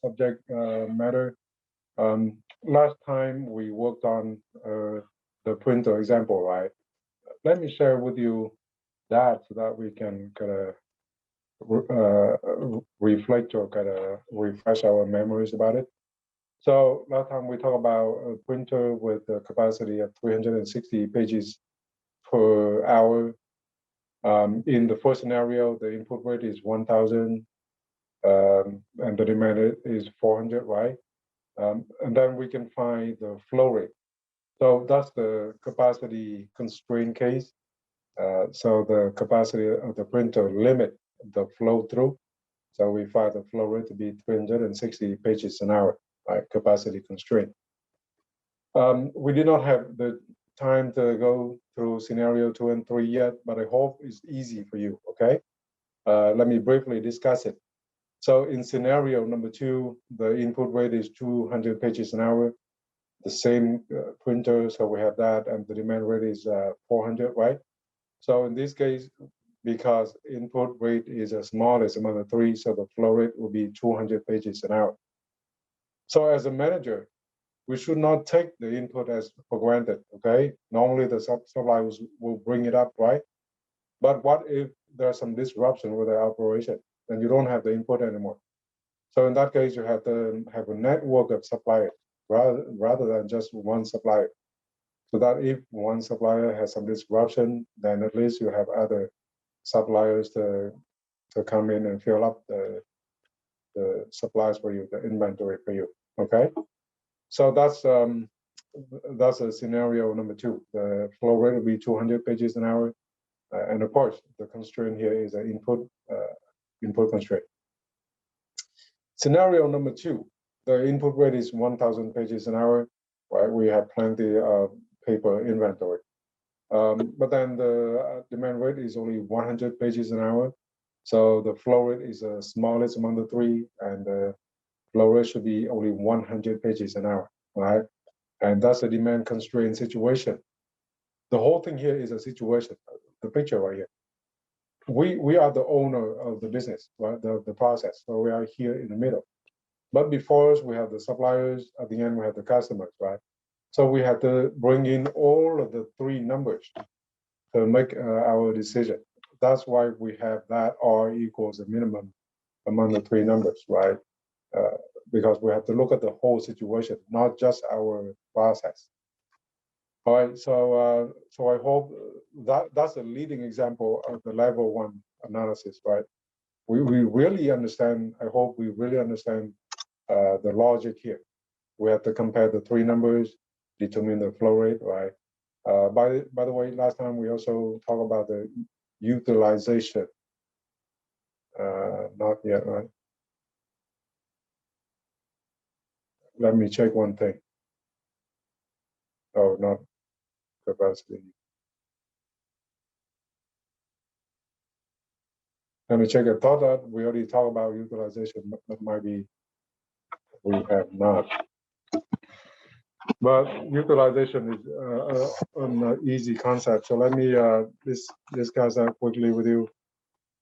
subject matter. Last time we worked on the printer example, right? Let me share with you that so that we can kind of reflect or kind of refresh our memories about it. So last time we talked about a printer with a capacity of 360 pages per hour. In the first scenario, the input rate is 1,000 and the demand is 400, right? And then we can find the flow rate. So that's the capacity constraint case. So the capacity of the printer limit the flow through. So we find the flow rate to be 360 pages an hour, right? Capacity constraint. We did not have the time to go through scenario 2 and 3 yet, but I hope it's easy for you, okay? Let me briefly discuss it. So in scenario number 2, the input rate is 200 pages an hour, the same printer, so we have that, and the demand rate is 400, right? So in this case, because input rate is the smallest among the three, so the flow rate will be 200 pages an hour. So as a manager, we should not take the input as for granted, okay? Normally the suppliers will bring it up, right? But what if there's some disruption with the operation and you don't have the input anymore? So in that case, you have to have a network of suppliers rather than just one supplier. So that if one supplier has some disruption, then at least you have other suppliers to come in and fill up the supplies for you, the inventory for you, okay? So that's a scenario number 2. The flow rate will be 200 pages an hour. And of course, the constraint here is an input constraint. Scenario number 2, the input rate is 1,000 pages an hour, right? We have plenty of paper inventory. But then the demand rate is only 100 pages an hour. So the flow rate is the smallest among the three, and the flow rate should be only 100 pages an hour, right? And that's a demand constraint situation. The whole thing here is a situation, the picture right here. We are the owner of the business, right? The process. So we are here in the middle. But before us, we have the suppliers. At the end, we have the customers, right? So we have to bring in all of the three numbers to make our decision. That's why we have that R equals a minimum among the three numbers, right? Because we have to look at the whole situation, not just our process. All right, so I hope that's a leading example of the level 1 analysis, right? We really understand, I hope we really understand the logic here. We have to compare the three numbers, determine the flow rate, right? By the way, last time we also talked about the utilization. Not yet, right? Let me check one thing. Oh, not capacity. Let me check. I thought that we already talked about utilization, but might be we have not. But utilization is an easy concept. So let me discuss that quickly with you,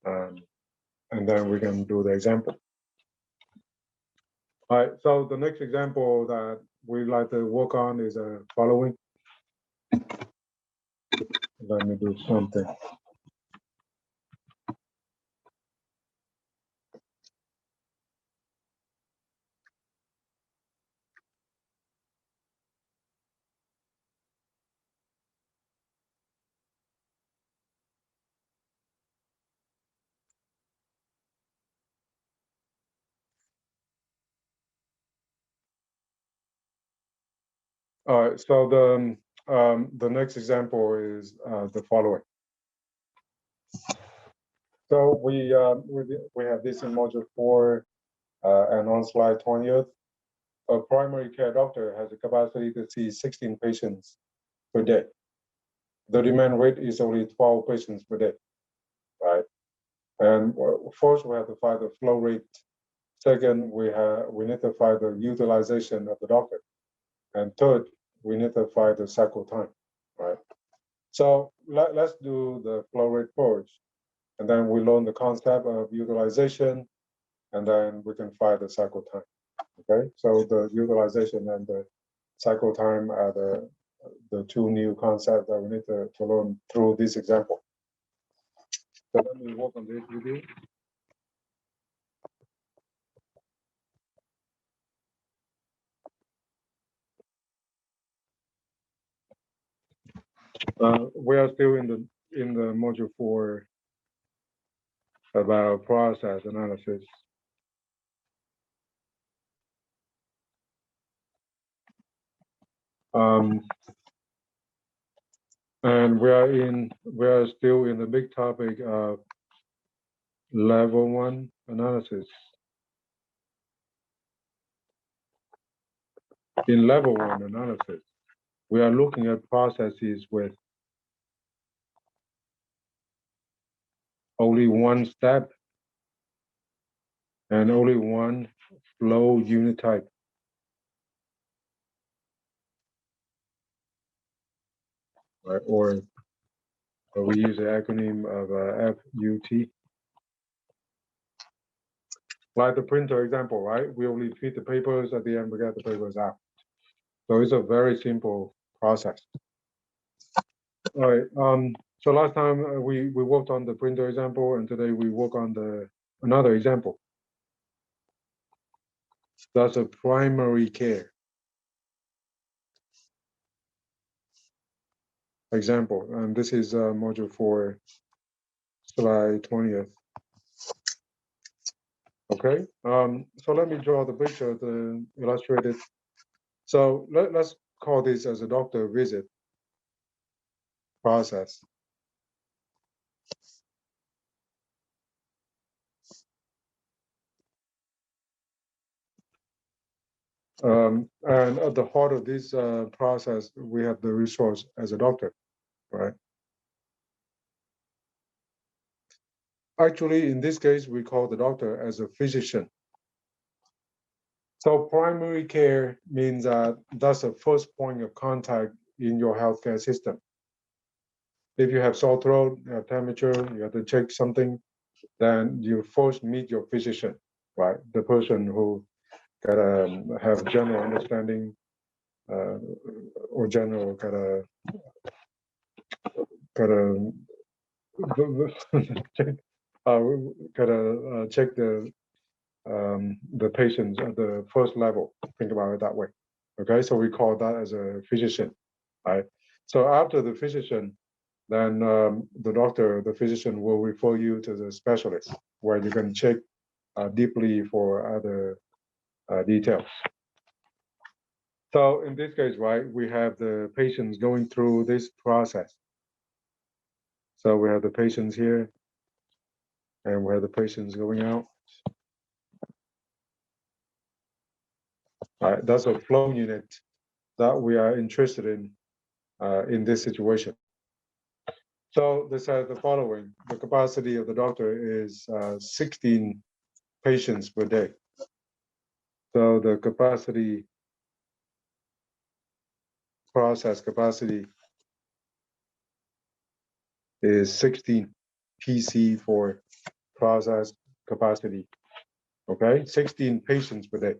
and then we can do the example. All right. So the next example that we'd like to work on is the following. Let me do something. All right, so the next example is the following. So we have this in module 4, and on slide 20th, a primary care doctor has a capacity to see 16 patients per day. The demand rate is only 12 patients per day, right? And first we have to find the flow rate. Second, we need to find the utilization of the doctor. And third, we need to find the cycle time, right? So let's do the flow rate first, and then we learn the concept of utilization, and then we can find the cycle time. Okay, so the utilization and the cycle time are the two new concepts that we need to learn through this example. So let me work on this with you. We are still in the module 4 about process analysis. And we are still in the big topic of level 1 analysis. In level 1 analysis, we are looking at processes with only one step and only one flow unit type. Right? Or we use the acronym of FUT. Like the printer example, right? We only feed the papers, at the end we get the papers out. So it's a very simple process. All right. So last time we worked on the printer example, and today we work on another example. That's a primary care example, and this is module 4, slide 20th. Okay. So let me draw the picture to illustrate it. So let's call this as a doctor visit process. And at the heart of this process, we have the resource as a doctor, right? Actually, in this case, we call the doctor as a physician. So primary care means that that's the first point of contact in your healthcare system. If you have sore throat, you have temperature, you have to check something, then you first meet your physician, right? The person who gotta have general understanding or general gotta check the patients at the first level. Think about it that way. Okay, so we call that as a physician, right? So after the physician, then the physician will refer you to the specialist, where you can check deeply for other details. So in this case, right, we have the patients going through this process. So we have the patients here, and we have the patients going out. That's a flow unit that we are interested in this situation. So they said the following: the capacity of the doctor is 16 patients per day. So the process capacity is 16 PC for process capacity. Okay, 16 patients per day.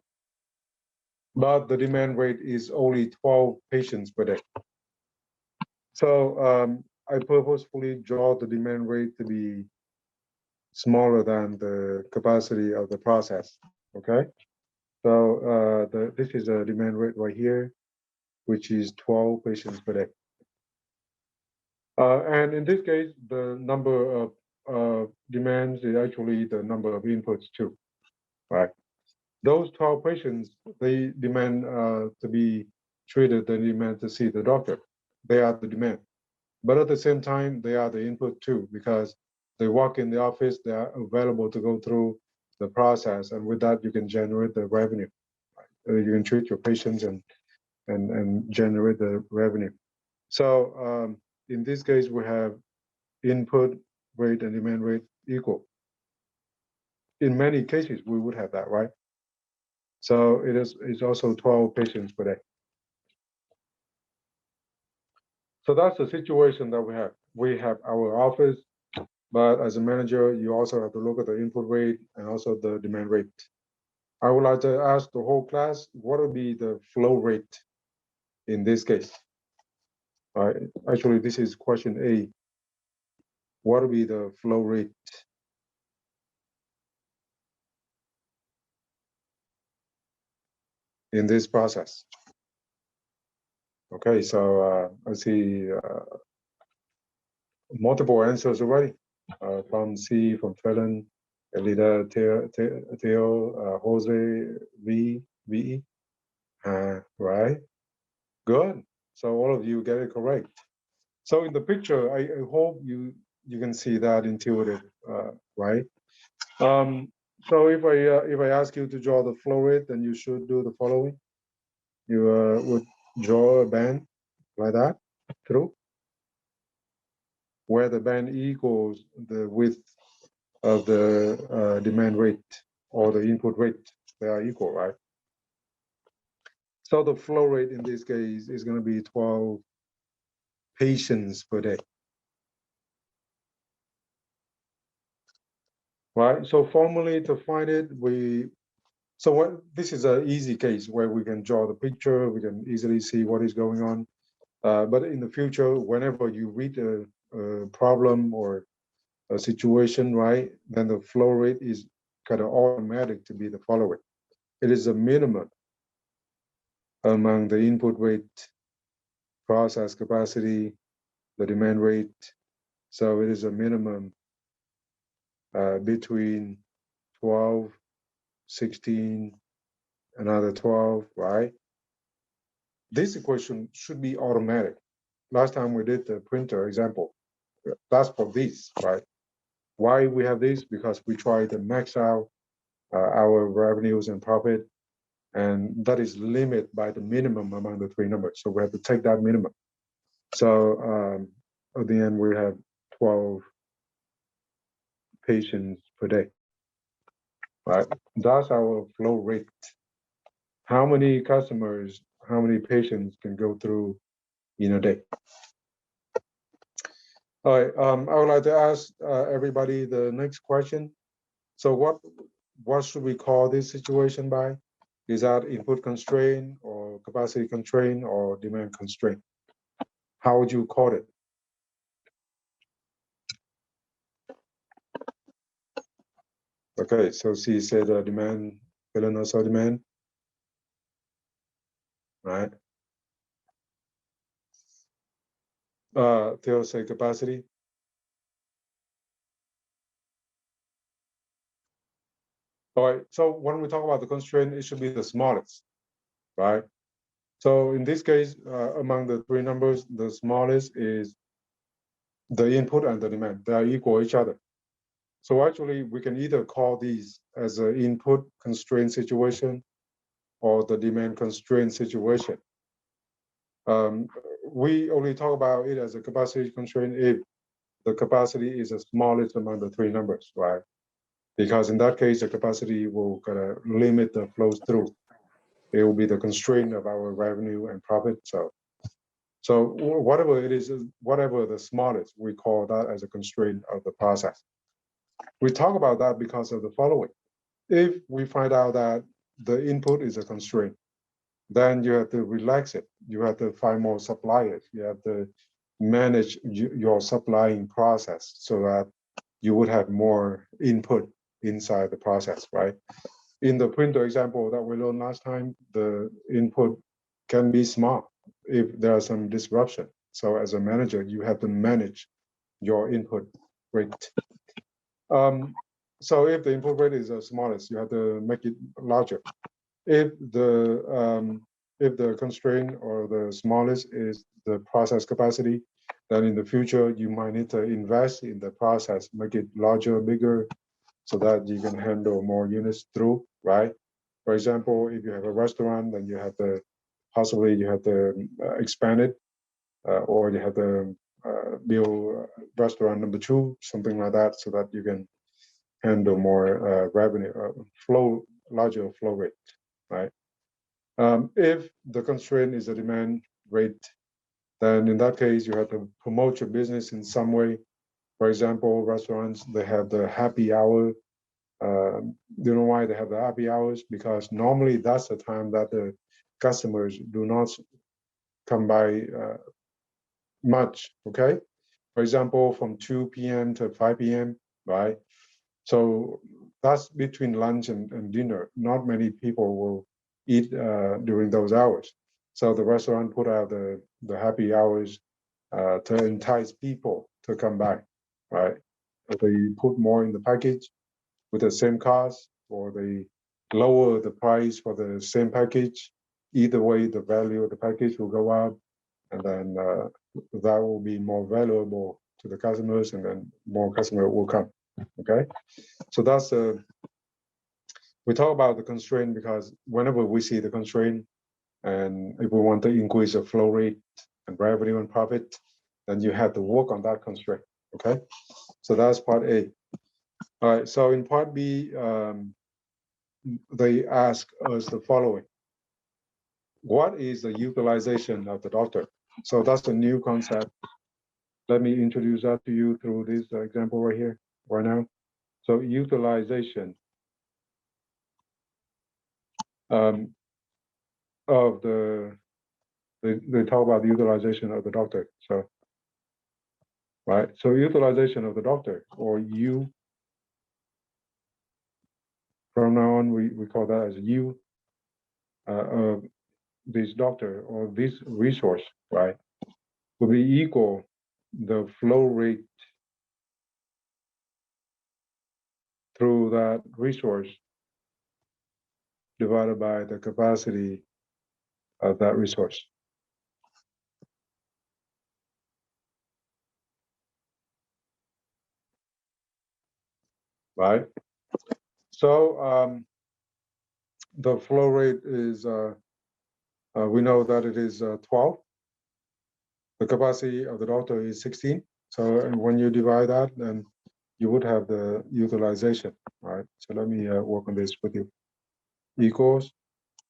But the demand rate is only 12 patients per day. So I purposefully draw the demand rate to be smaller than the capacity of the process. Okay, so this is a demand rate right here, which is 12 patients per day. And in this case, the number of demands is actually the number of inputs too, right? Those 12 patients, they demand to be treated, they demand to see the doctor. They are the demand. But at the same time, they are the input too, because they work in the office, they are available to go through the process, and with that, you can generate the revenue. You can treat your patients and generate the revenue. So in this case, we have input rate and demand rate equal. In many cases, we would have that, right? So it's also 12 patients per day. So that's the situation that we have. We have our office, But as a manager, you also have to look at the input rate and also the demand rate. I would like to ask the whole class, what would be the flow rate in this case? All right, actually, this is question A. What would be the flow rate in this process? Okay, so I see multiple answers already from C, from Felon, Elida, Theo, Jose, VE. Right, good. So all of you get it correct. So in the picture, I hope you can see that intuitive, right? So if I ask you to draw the flow rate, then you should do the following. You would draw a band like that through, where the band equals the width of the demand rate or the input rate. They are equal, right? So the flow rate in this case is going to be 12 patients per day. Right, so formally to find it, this is an easy case where we can draw the picture, we can easily see what is going on. But in the future, whenever you read a problem or a situation, right, then the flow rate is kind of automatic to be the following. It is a minimum among the input rate, process capacity, the demand rate. So it is a minimum between 12, 16, another 12, right? This equation should be automatic. Last time we did the printer example, that's for this, right? Why we have this? Because we try to max out our revenues and profit, and that is limited by the minimum among the three numbers. So we have to take that minimum. So at the end, we have 12 patients per day, right? That's our flow rate. How many customers, how many patients can go through in a day? All right, I would like to ask everybody the next question. So what should we call this situation by? Is that input constraint or capacity constraint or demand constraint? How would you call it? Okay, so C said demand, Helen also demand, right? Theo said capacity. All right, so when we talk about the constraint, it should be the smallest, right? So in this case, among the three numbers, the smallest is the input and the demand. They are equal each other. So actually, we can either call these as an input constraint situation or the demand constraint situation. We only talk about it as a capacity constraint if the capacity is the smallest among the three numbers, right? Because in that case, the capacity will kind of limit the flows through. It will be the constraint of our revenue and profit. So whatever it is, whatever the smallest, we call that as a constraint of the process. We talk about that because of the following. If we find out that the input is a constraint, then you have to relax it. You have to find more suppliers. You have to manage your supplying process so that you would have more input inside the process, right? In the printer example that we learned last time, the input can be small if there are some disruption. So as a manager, you have to manage your input rate. So if the input rate is the smallest, you have to make it larger. If the constraint or the smallest is the process capacity, then in the future you might need to invest in the process, make it larger, bigger, so that you can handle more units through, right? For example, if you have a restaurant, then you have to possibly expand it, or you have to build restaurant number 2, something like that, so that you can handle more revenue larger flow rate, right? If the constraint is a demand rate, then in that case, you have to promote your business in some way, For example, restaurants, they have the happy hour. You know why they have the happy hours? Because normally that's the time that the customers do not come by much, okay? For example, from 2 p.m. to 5 p.m., right? So that's between lunch and dinner. Not many people will eat during those hours. So the restaurant put out the happy hours to entice people to come back, right? If they put more in the package with the same cost, or they lower the price for the same package, either way, the value of the package will go up, and then that will be more valuable to the customers, and then more customer will come. Okay, so that's we talk about the constraint because whenever we see the constraint, and if we want to increase the flow rate and revenue and profit, then you have to work on that constraint. Okay, so that's part A. All right, so in part B, they ask us the following: what is the utilization of the doctor? So that's a new concept. Let me introduce that to you through this example right here, right now. So utilization of they talk about the utilization of the doctor. So, right. So utilization of the doctor, or you, from now on, we call that as you, of this doctor or this resource, right, will be equal the flow rate through that resource divided by the capacity of that resource. Right? So the flow rate is, we know that it is 12. The capacity of the doctor is 16. So when you divide that, then you would have the utilization, right? So let me work on this with you. Equals,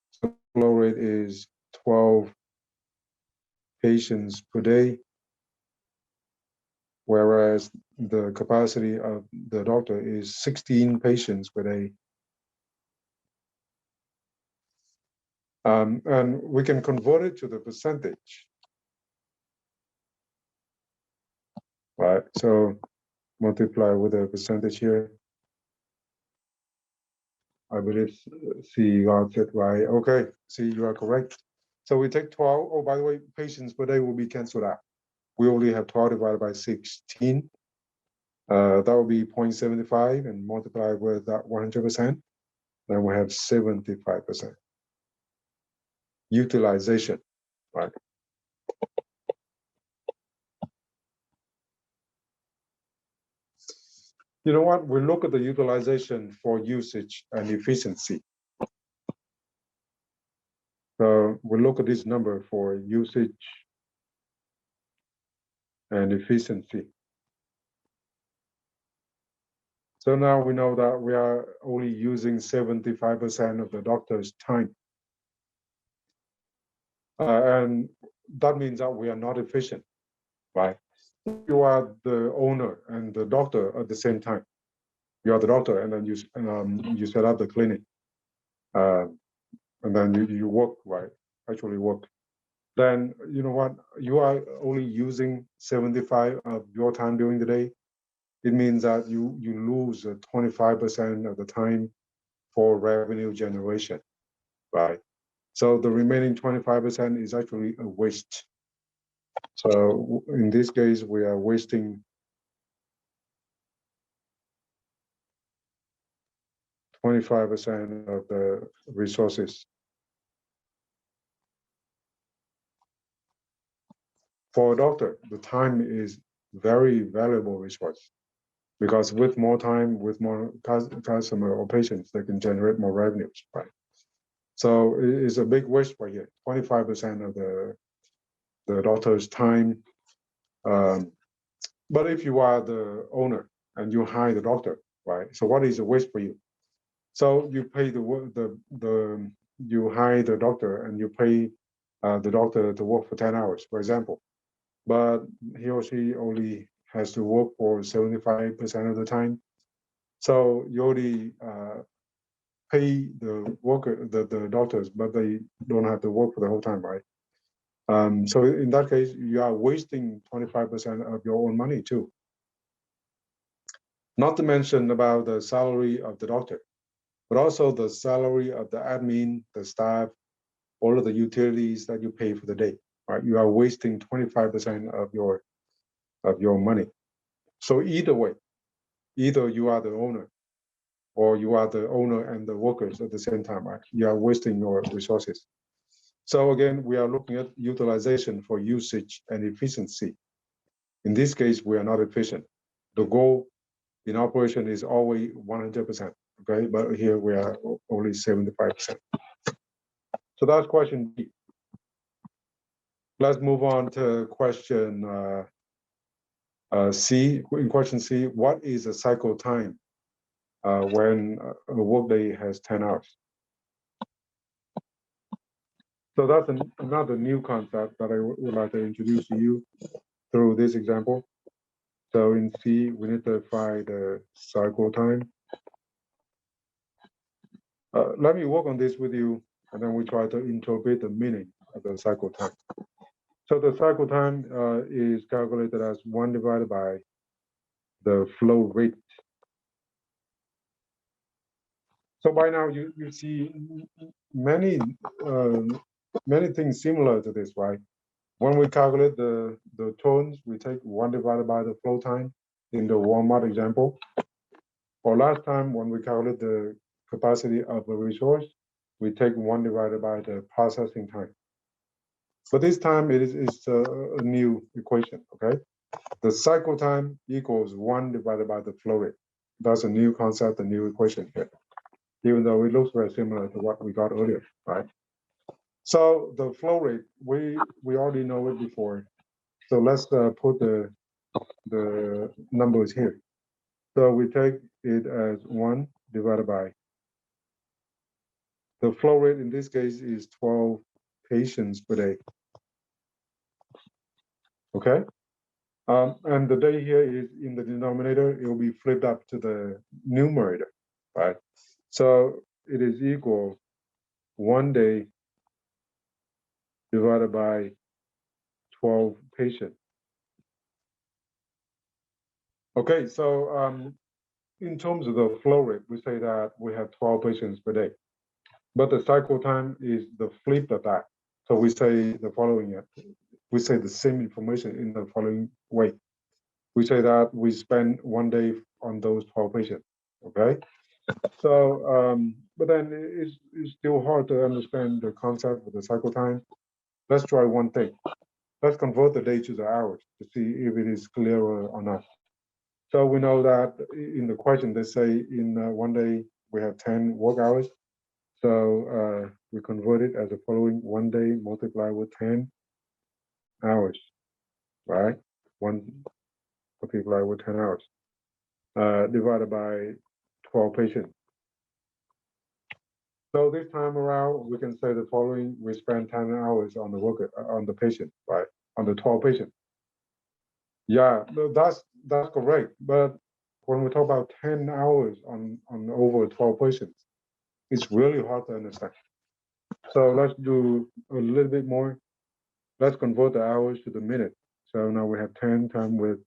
so flow rate is 12 patients per day, whereas the capacity of the doctor is 16 patients per day. And we can convert it to the percentage, right? So multiply with a percentage here. I believe C, you got it right. Okay, C, you are correct. So we take 12. Oh, by the way, patients per day will be canceled out. We only have 12 divided by 16. That will be 0.75 and multiply with that 100%. Then we have 75% utilization, right? You know what? We look at the utilization for usage and efficiency. So we look at this number for usage and efficiency. So now we know that we are only using 75% of the doctor's time. And that means that we are not efficient, right? You are the owner and the doctor at the same time. You are the doctor, and then you set up the clinic, and then you work, right? Actually work. Then you know what? You are only using 75 of your time during the day. It means that you lose 25% of the time for revenue generation, right? So the remaining 25% is actually a waste. So in this case, we are wasting 25% of the resources. For a doctor, the time is very valuable resource, because with more time, with more customer or patients, they can generate more revenues, right? So it's a big waste right here, 25% of the doctor's time. But if you are the owner and you hire the doctor, right? So what is a waste for you? So you pay you hire the doctor and you pay the doctor to work for 10 hours, for example, but he or she only has to work for 75% of the time. So you already pay the worker, the doctors, but they don't have to work for the whole time, right? So in that case, you are wasting 25% of your own money too. Not to mention about the salary of the doctor, but also the salary of the admin, the staff, all of the utilities that you pay for the day, right? You are wasting 25% of your money. So either way, either you are the owner or you are the owner and the workers at the same time, right? You are wasting your resources. So again, we are looking at utilization for usage and efficiency. In this case, we are not efficient. The goal in operation is always 100%, okay? But here we are only 75%. So that's question B. Let's move on to question C. In question C, what is a cycle time when a workday has 10 hours? So that's another new concept that I would like to introduce to you through this example. So in C, we need to find the cycle time. Let me work on this with you, and then we try to interpret the meaning of the cycle time. So the cycle time is calculated as 1 divided by the flow rate. So by now you see many things similar to this, right? When we calculate the tones, we take 1 divided by the flow time in the Walmart example. Or last time when we calculate the capacity of a resource, we take 1 divided by the processing time. But this time it is a new equation, okay? The cycle time equals 1 divided by the flow rate. That's a new concept, a new equation here, even though it looks very similar to what we got earlier, right? So the flow rate, we already know it before. So let's put the numbers here. So we take it as 1 divided by the flow rate. In this case is 12 patients per day. Okay. And the day here is in the denominator. It will be flipped up to the numerator, right? So it is equal 1 day divided by 12 patients. Okay, so in terms of the flow rate, we say that we have 12 patients per day, but the cycle time is the flip of that. So we say the following, we say the same information in the following way. We say that we spend 1 day on those 12 patients, okay? So, but then it's still hard to understand the concept of the cycle time. Let's try one thing. Let's convert the day to the hours to see if it is clearer or not. So we know that in the question, they say in 1 day, we have 10 work hours. So we convert it as the following: 1 day multiplied with 10 hours, right? 1 multiplied with 10 hours, divided by 12 patients. So this time around, we can say the following: we spend 10 hours on the worker, on the patient, right? On the 12 patients. Yeah, that's correct. But when we talk about 10 hours on over 12 patients, it's really hard to understand. So let's do a little bit more. Let's convert the hours to the minute. So now we have 10 times with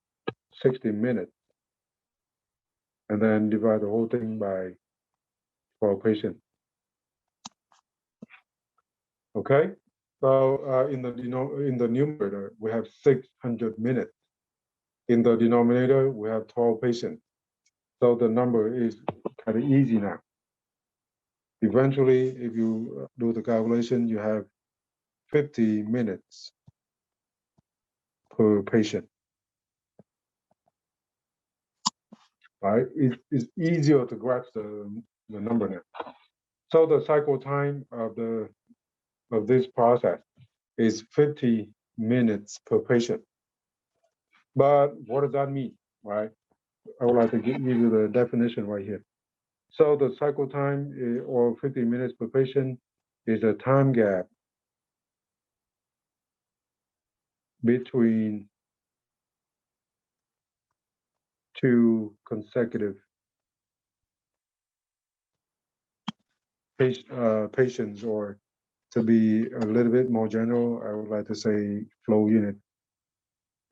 60 minutes. And then divide the whole thing by 12 patients. Okay? So in the numerator, we have 600 minutes. In the denominator, we have 12 patients. So the number is kind of easy now. Eventually, if you do the calculation, you have 50 minutes per patient. Right? It's easier to grasp the number now. So the cycle time of this process is 50 minutes per patient. But what does that mean, right? I would like to give you the definition right here. So the cycle time, or 50 minutes per patient, is a time gap between 2 consecutive patients, or to be a little bit more general, I would like to say flow unit,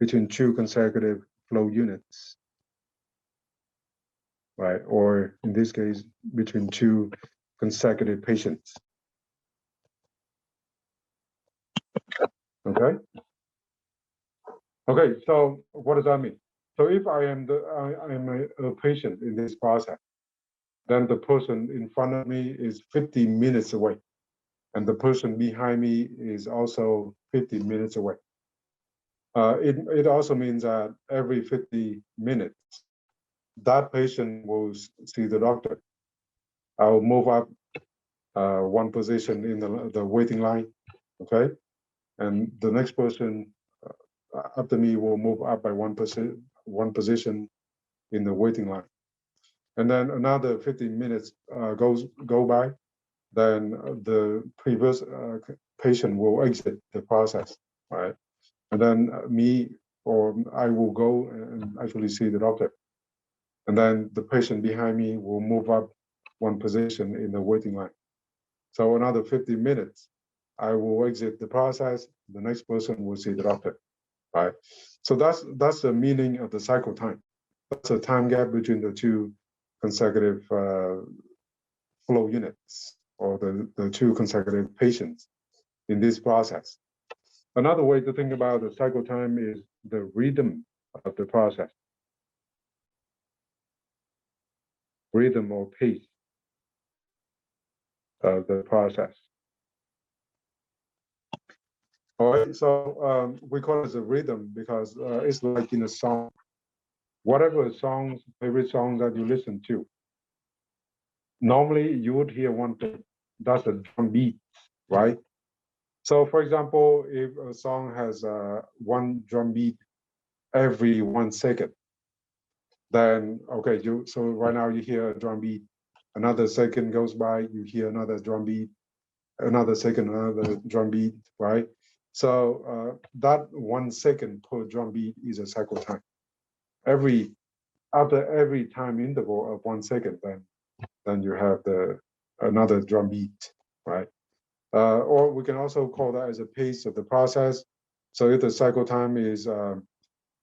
between 2 consecutive flow units, right? Or in this case, between 2 consecutive patients. Okay. Okay. So what does that mean? So if I am a patient in this process, then the person in front of me is 50 minutes away, and the person behind me is also 50 minutes away. It also means that every 50 minutes, that patient will see the doctor. I will move up 1 position in the waiting line, okay? And the next person after me will move up by 1 position in the waiting line. And then another 15 minutes go by, then the previous patient will exit the process, right? And then me or I will go and actually see the doctor. And then the patient behind me will move up 1 position in the waiting line. So another 50 minutes, I will exit the process. The next person will see the doctor, right? So that's the meaning of the cycle time. That's a time gap between the 2 consecutive flow units, or the 2 consecutive patients in this process. Another way to think about the cycle time is the rhythm of the process. Rhythm or pace of the process. All right, so we call it a rhythm because it's like in a song. Whatever favorite song that you listen to, normally you would hear one thing, that's a drum beat, right? So for example, if a song has 1 drum beat every 1 second, then okay, so right now you hear a drum beat, another second goes by, you hear another drum beat, another second, another drum beat, right? So that 1 second per drum beat is a cycle time. After every time interval of 1 second, then you have another drum beat, right? Or we can also call that as a pace of the process. So if the cycle time is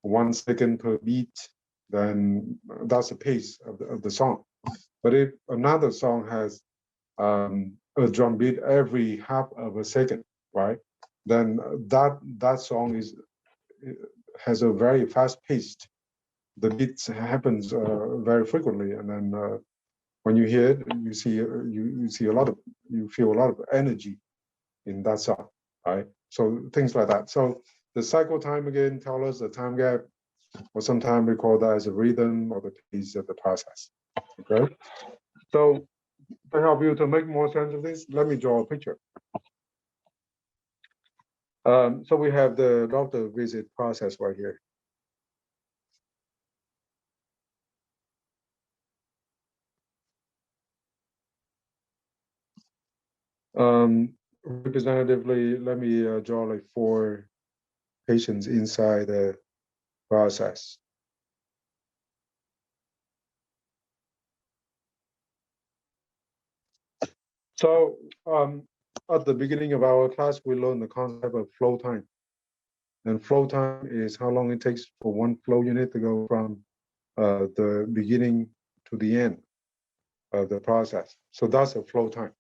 1 second per beat, then that's the pace of the song. But if another song has a drum beat every half of a second, right? Then that song has a very fast paced. The beats happens very frequently, and then when you hear it, you feel a lot of energy in that song, right? So things like that. So the cycle time again tell us the time gap, or sometimes we call that as a rhythm or the pace of the process. Okay. So to help you to make more sense of this, let me draw a picture. So we have the doctor visit process right here. Representatively, let me draw like 4 patients inside the process. So at the beginning of our class, we learned the concept of flow time. And flow time is how long it takes for 1 flow unit to go from the beginning to the end of the process. So that's a flow time.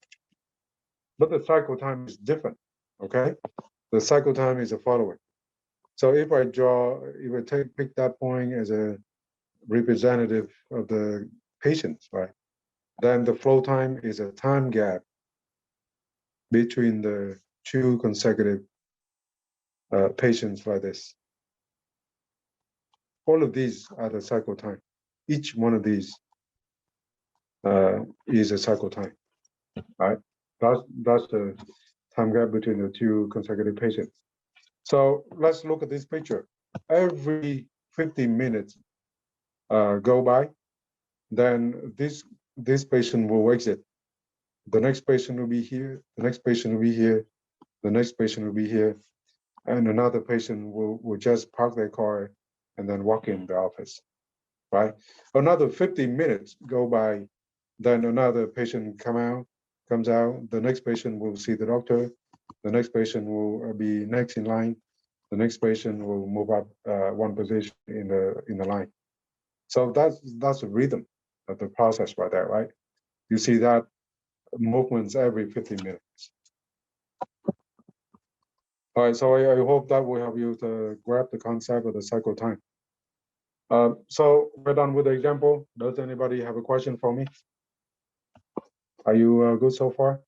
But the cycle time is different, okay? The cycle time is the following. So if I pick that point as a representative of the patients, right? Then the flow time is a time gap between the 2 consecutive patients like this. All of these are the cycle time. Each one of these is a cycle time, right? That's the time gap between the 2 consecutive patients. So let's look at this picture. Every 15 minutes go by, then this patient will exit. The next patient will be here, the next patient will be here, the next patient will be here, and another patient will just park their car and then walk in the office. right? Another 50 minutes go by, then another patient comes out, the next patient will see the doctor, the next patient will be next in line, the next patient will move up one position in the line. So that's the rhythm of the process right there, right? You see that movements every 15 minutes. All right, so I hope that will help you to grab the concept of the cycle time. So we're done with the example. Does anybody have a question for me? Are you good so far?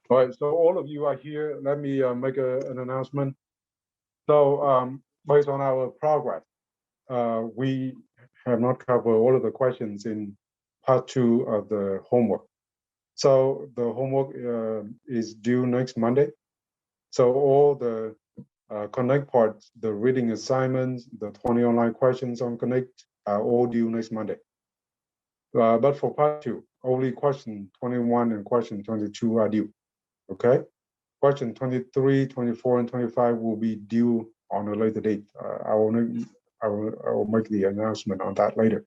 All right, so all of you are here. Let me make an announcement. So based on our progress, we have not covered all of the questions in part 2 of the homework. So the homework is due next Monday. So all the Connect parts, the reading assignments, the 20 online questions on Connect are all due next Monday. But for part 2, only question 21 and question 22 are due, okay? Question 23, 24, and 25 will be due on a later date. I will make the announcement on that later.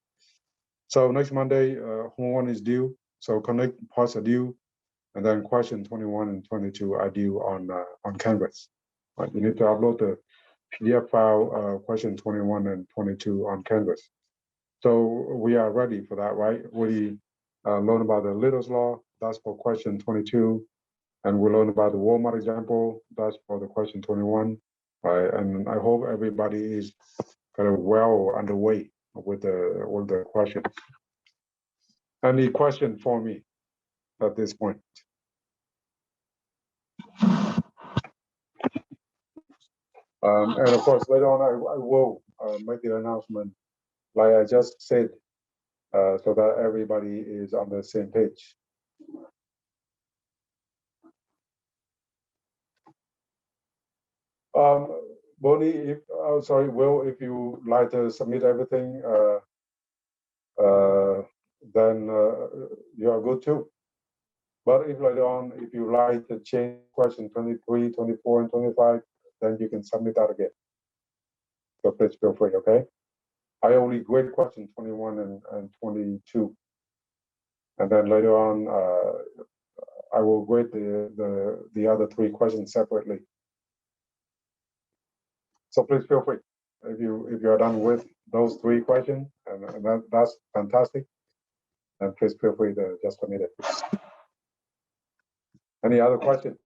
So next Monday, homework 1 is due. So Connect parts are due, and then question 21 and 22 are due on Canvas. Right? You need to upload the PDF file, question 21 and 22 on Canvas. So we are ready for that, right? We learn about the Little's Law, that's for question 22. And we learn about the Walmart example, that's for the question 21. Right? And I hope everybody is kind of well underway with the questions. Any question for me at this point? And of course, later on, I will make the announcement, like I just said, so that everybody is on the same page. Bonnie, Will, if you like to submit everything, then you are good too. But if later on, if you like to change question 23, 24, and 25, then you can submit that again. So please feel free, okay? I only grade question 21 and 22. And then later on, I will grade the other 3 questions separately. So please feel free. If you are done with those 3 questions, and that's fantastic, then please feel free to just submit it. Any other questions?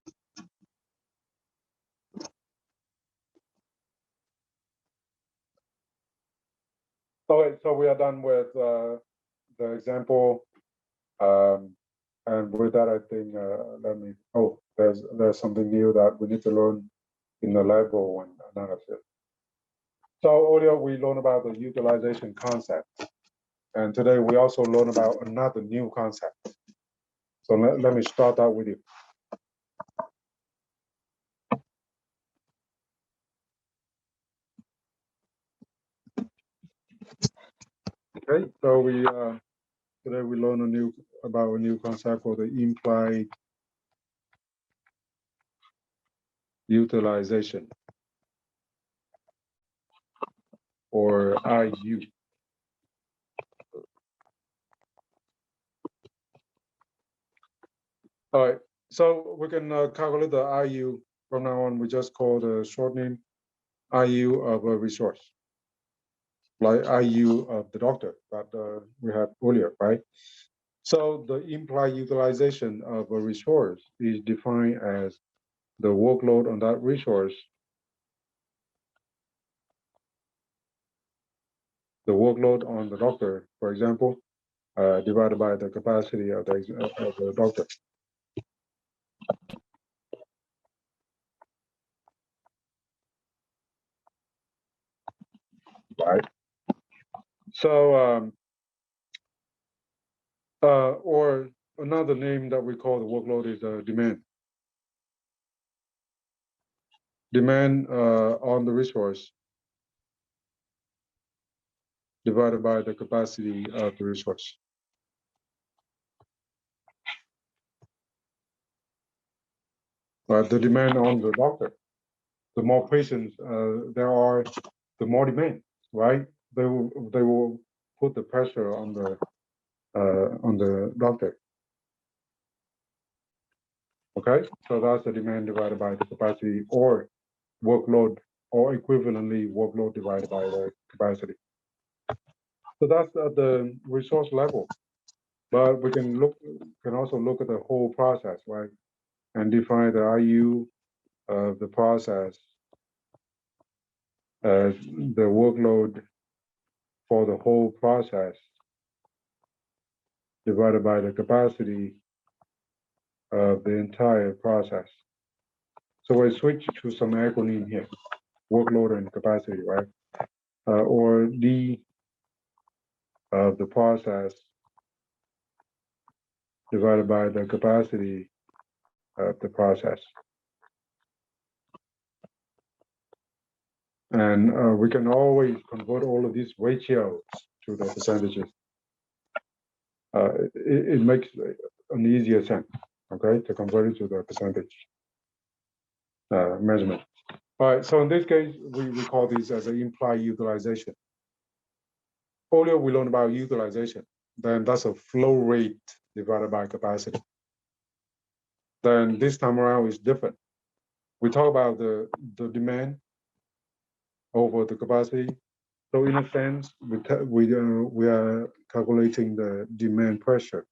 Okay, so we are done with the example. And with that, I think there's something new that we need to learn in the level 1 analysis. So earlier we learned about the utilization concept, and today we also learn about another new concept. So let me start out with you. Okay, so today we learn about a new concept called the implied utilization, or IU. All right, so we can calculate the IU from now on. We just call the short name IU of a resource, like IU of the doctor that we had earlier, right? So the implied utilization of a resource is defined as the workload on that resource, the workload on the doctor, for example, divided by the capacity of the doctor. Right. So, or another name that we call the workload is demand. Demand on the resource divided by the capacity of the resource. The demand on the doctor the more patients there are, the more demand, right? They will put the pressure on the doctor. Okay, so that's the demand divided by the capacity, or workload, or equivalently workload divided by the capacity. So that's at the resource level. But we can also look at the whole process, right? And define the IU of the process as the workload for the whole process divided by the capacity of the entire process. So I switch to some acronym here, workload and capacity, right? Or D of the process divided by the capacity of the process. And we can always convert all of these ratios to the percentages. It makes an easier sense, okay, to convert it to the percentage measurement. All right, so in this case, we call this as an implied utilization. Earlier, we learned about utilization. Then that's a flow rate divided by capacity. Then this time around is different. We talk about the demand over the capacity. So in a sense, we are calculating the demand pressure.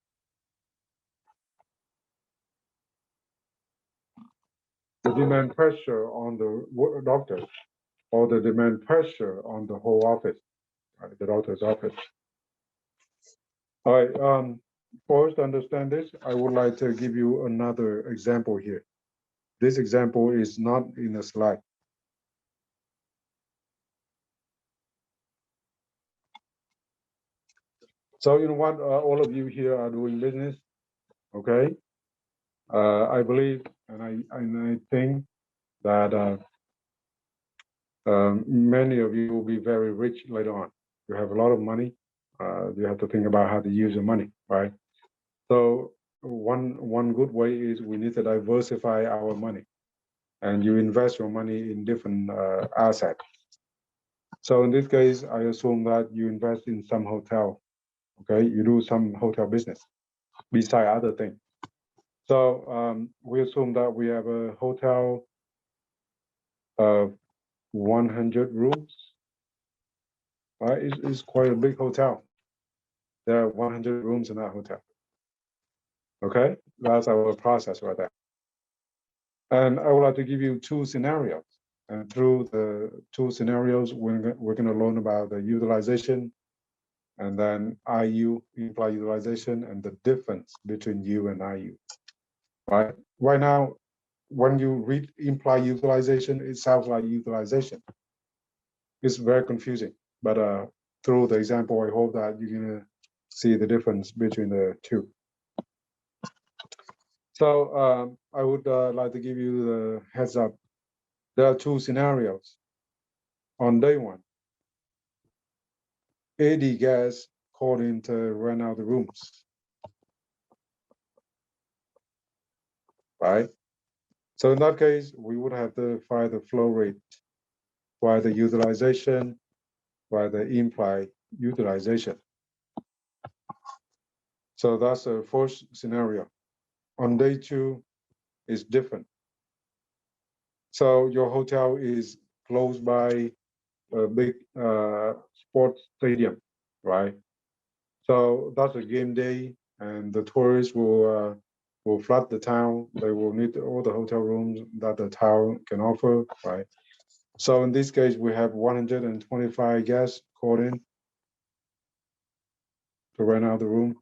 The demand pressure on the doctor, or the demand pressure on the whole office, right, the doctor's office. All right, for us to understand this, I would like to give you another example here. This example is not in the slide. So you know what, all of you here are doing business, okay? I believe and I think that many of you will be very rich later on. You have a lot of money. You have to think about how to use your money, right? So one good way is we need to diversify our money, and you invest your money in different assets. So in this case, I assume that you invest in some hotel, okay? You do some hotel business beside other things. So we assume that we have a hotel of 100 rooms, right? It's quite a big hotel. There are 100 rooms in that hotel. Okay, that's our process right there. And I would like to give you two scenarios. And through the two scenarios, we're going to learn about the utilization, and then IU, implied utilization, and the difference between U and IU. Right? Right now, when you read implied utilization, it sounds like utilization. It's very confusing, but through the example, I hope that you're going to see the difference between the two. So I would like to give you the heads up. There are two scenarios. On day one, 80 guests called in to rent out the rooms, right? So in that case, we would have to find the flow rate, find the utilization, find the implied utilization. So that's the first scenario. On day two, it's different. So your hotel is close by a big sports stadium, right? So that's a game day, and the tourists will flood the town. They will need all the hotel rooms that the town can offer, right? So in this case, we have 125 guests called in to rent out the room.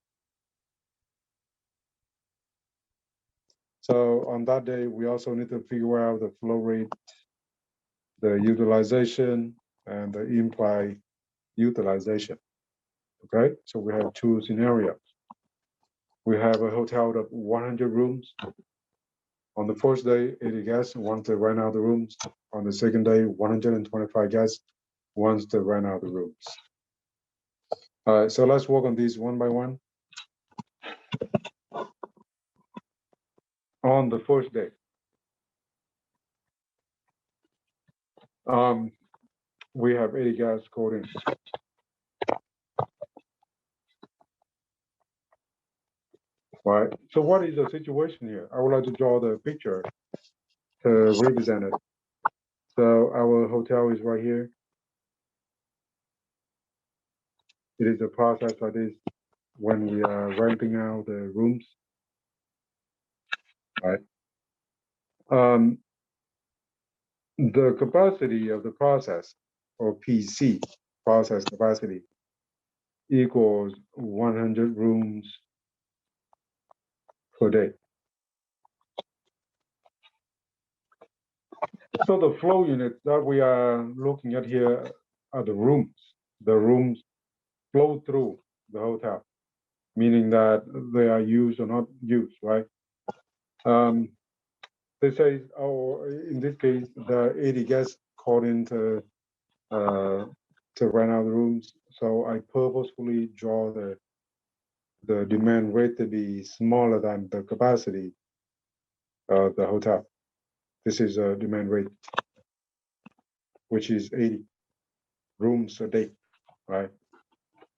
So on that day, we also need to figure out the flow rate, the utilization, and the implied utilization. Okay, so we have two scenarios. We have a hotel of 100 rooms. On the first day, 80 guests want to rent out the rooms. On the second day, 125 guests wants to rent out the rooms. All right, so let's work on these one by one. On the first day, We have 80 guests called in. Right. So what is the situation here? I would like to draw the picture to represent it. So our hotel is right here. It is a process like this when we are renting out the rooms. Right. The capacity of the process, or PC, process capacity, equals 100 rooms per day. So the flow units that we are looking at here are the rooms. The rooms flow through the hotel, meaning that they are used or not used, right? They say, oh, in this case, the 80 guests called in to rent out the rooms. So I purposefully draw the demand rate to be smaller than the capacity of the hotel. This is a demand rate, which is 80 rooms a day, right?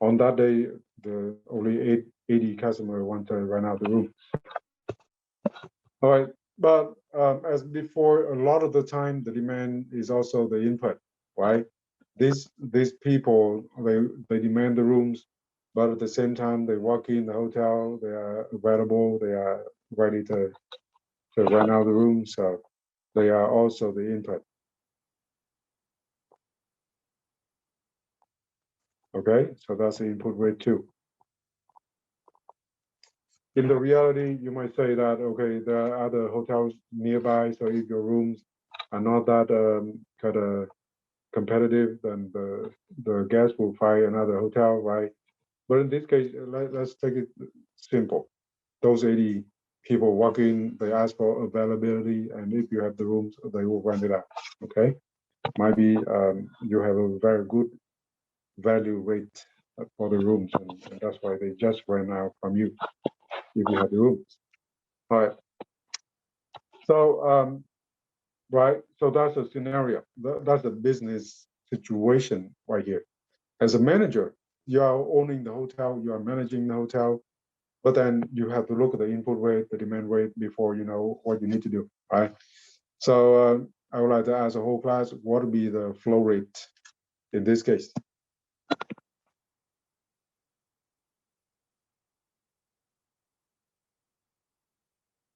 On that day, the only 80 customers want to rent out the room. All right, but as before, a lot of the time, the demand is also the input, right? These people, they demand the rooms, but at the same time, they walk in the hotel, they are available, they are ready to rent out the room, so they are also the input. Okay, so that's the input rate too. In the reality, you might say that, okay, there are other hotels nearby, so if your rooms are not that kind of competitive, then the guests will find another hotel, right? But in this case, let's take it simple. Those 80 people walk in, they ask for availability, and if you have the rooms, they will rent it out, okay? Might be you have a very good value rate for the rooms, and that's why they just rent out from you if you have the rooms. All right. So, right. So that's a scenario. That's a business situation right here. As a manager, you are owning the hotel, you are managing the hotel, but then you have to look at the input rate, the demand rate before you know what you need to do, right? So I would like to ask the whole class, what would be the flow rate in this case?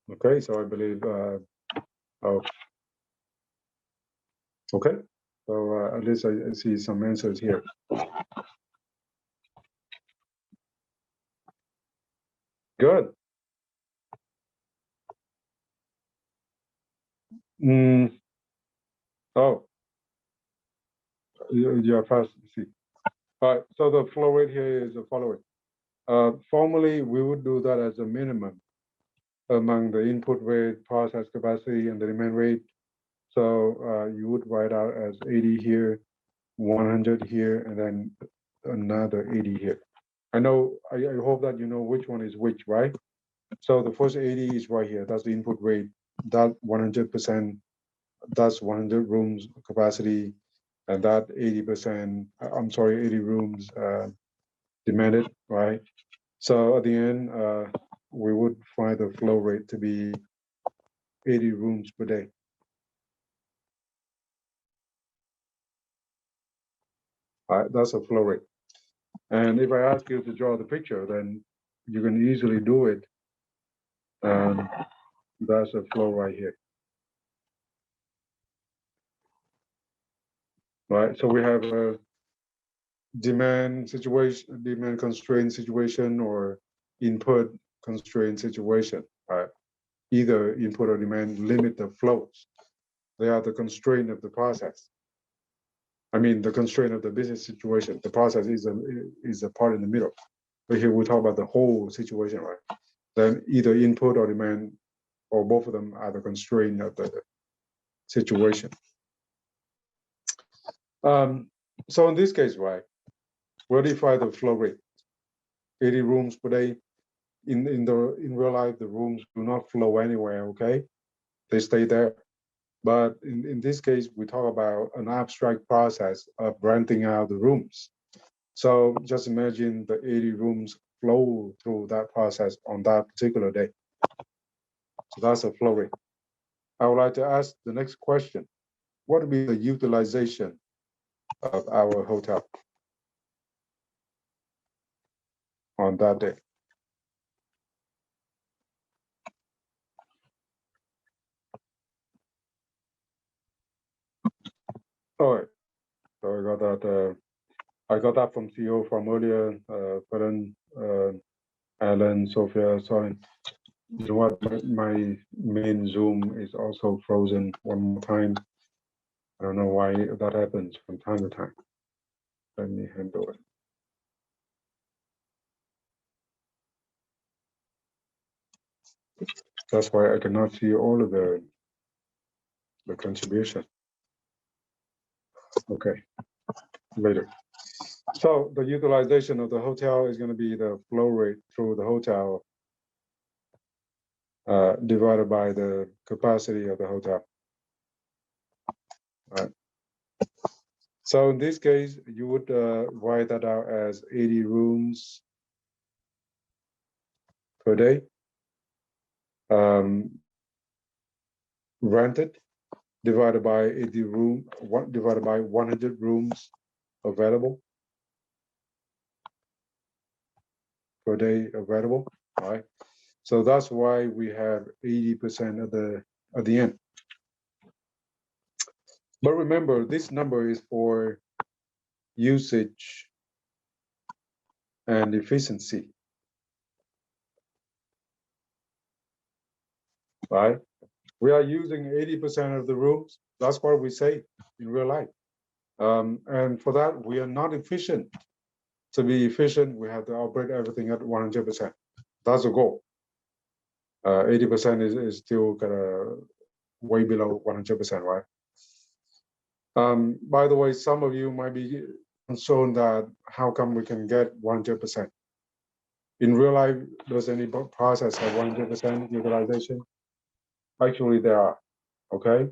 Okay, so I believe, oh, okay. So at least I see some answers here. Good. Oh, you're fast. See. All right. So the flow rate here is the following. Formally, we would do that as a minimum among the input rate, process capacity, and the demand rate. So you would write out as 80 here, 100 here, and then another 80 here. I know, I hope that you know which one is which, right? So the first 80 is right here. That's the input rate. That 100%, that's 100 rooms capacity, and that 80%, I'm sorry, 80 rooms demanded, right? So at the end, we would find the flow rate to be 80 rooms per day. All right, that's a flow rate. And if I ask you to draw the picture, then you can easily do it. That's a flow right here. Right, so we have a demand situation, demand constraint situation, or input constraint situation, right? Either input or demand limit the flows. They are the constraint of the process. I mean, the constraint of the business situation. The process is a part in the middle. But here we talk about the whole situation, right? Then either input or demand, or both of them are the constraint of the situation. So in this case, right, we'll define the flow rate. 80 rooms per day. In real life, the rooms do not flow anywhere, okay? They stay there. But in this case, we talk about an abstract process of renting out the rooms. So just imagine the 80 rooms flow through that process on that particular day. So that's a flow rate. I would like to ask the next question. What would be the utilization of our hotel on that day? All right. So I got that from Theo from earlier, Feren, Alan, Sophia. Sorry. You know what? My main Zoom is also frozen one more time. I don't know why that happens from time to time. Let me handle it. That's why I cannot see all of the contribution. Okay, later. So the utilization of the hotel is going to be the flow rate through the hotel divided by the capacity of the hotel. All right. So in this case, you would write that out as 80 rooms per day rented divided by 80 divided by 100 rooms available per day available. All right. So that's why we have 80% at the end. But remember, this number is for usage and efficiency, right? We are using 80% of the rooms. That's what we say in real life. And for that, we are not efficient. To be efficient, we have to operate everything at 100%. That's the goal. 80% is still kind of way below 100%, right? By the way, some of you might be concerned that how come we can get 100%? In real life, does any process have 100% utilization? Actually, there are, okay?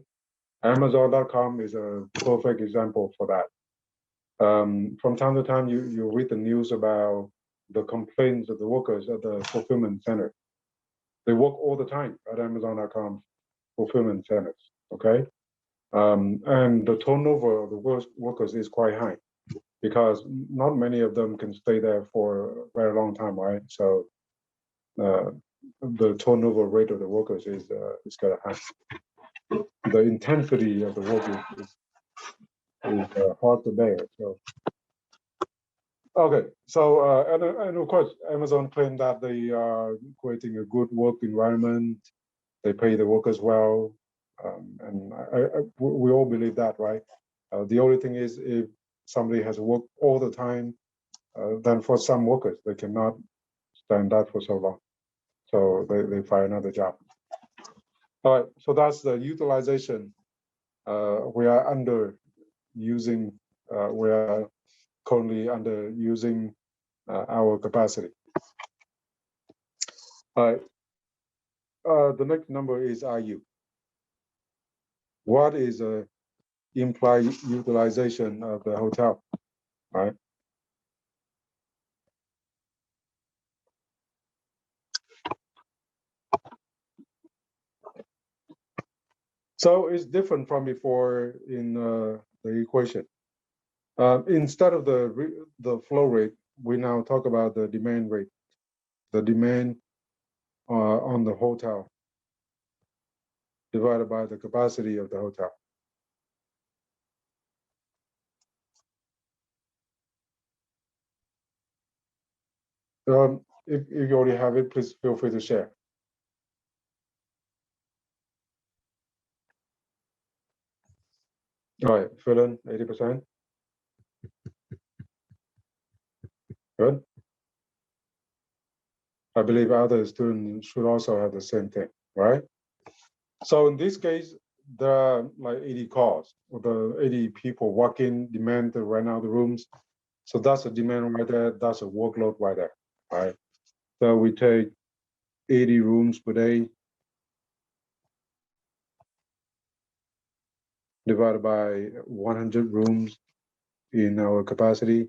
Amazon.com is a perfect example for that. From time to time, you read the news about the complaints of the workers at the fulfillment center. They work all the time at Amazon.com fulfillment centers, okay? And the turnover of the workers is quite high because not many of them can stay there for a very long time, right? So the turnover rate of the workers is kind of high. The intensity of the work is hard to bear. So okay, so and of course, Amazon claimed that they are creating a good work environment. They pay the workers well, and we all believe that, right? The only thing is, if somebody has to work all the time, then for some workers they cannot stand that for so long, so they find another job. All right, so that's the utilization. We are under using. We are currently under using our capacity. All right. The next number is IU. What is the implied utilization of the hotel? All right. So it's different from before in the equation. Instead of the flow rate, we now talk about the demand rate, the demand on the hotel divided by the capacity of the hotel. If you already have it, please feel free to share. All right, fill in 80%. Good. I believe other students should also have the same thing, right? So in this case, there are like 80 calls, or the 80 people walk in, demand to rent out the rooms. So that's a demand right there. That's a workload right there, right? So we take 80 rooms per day. divided by 100 rooms in our capacity.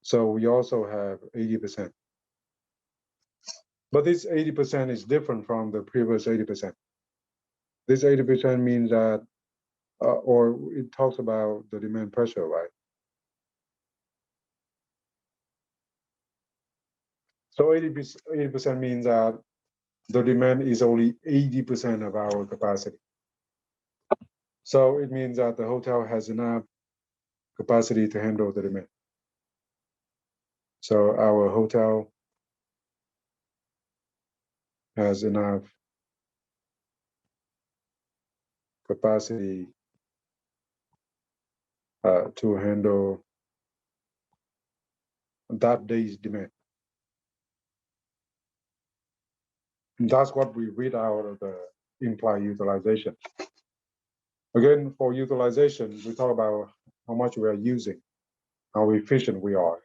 So we also have 80%. But this 80% is different from the previous 80%. This 80% means that, or it talks about the demand pressure, right? So 80% means that the demand is only 80% of our capacity. So it means that the hotel has enough capacity to handle the demand. So our hotel has enough capacity to handle that day's demand. And that's what we read out of the implied utilization. Again, for utilization, we talk about how much we are using, how efficient we are.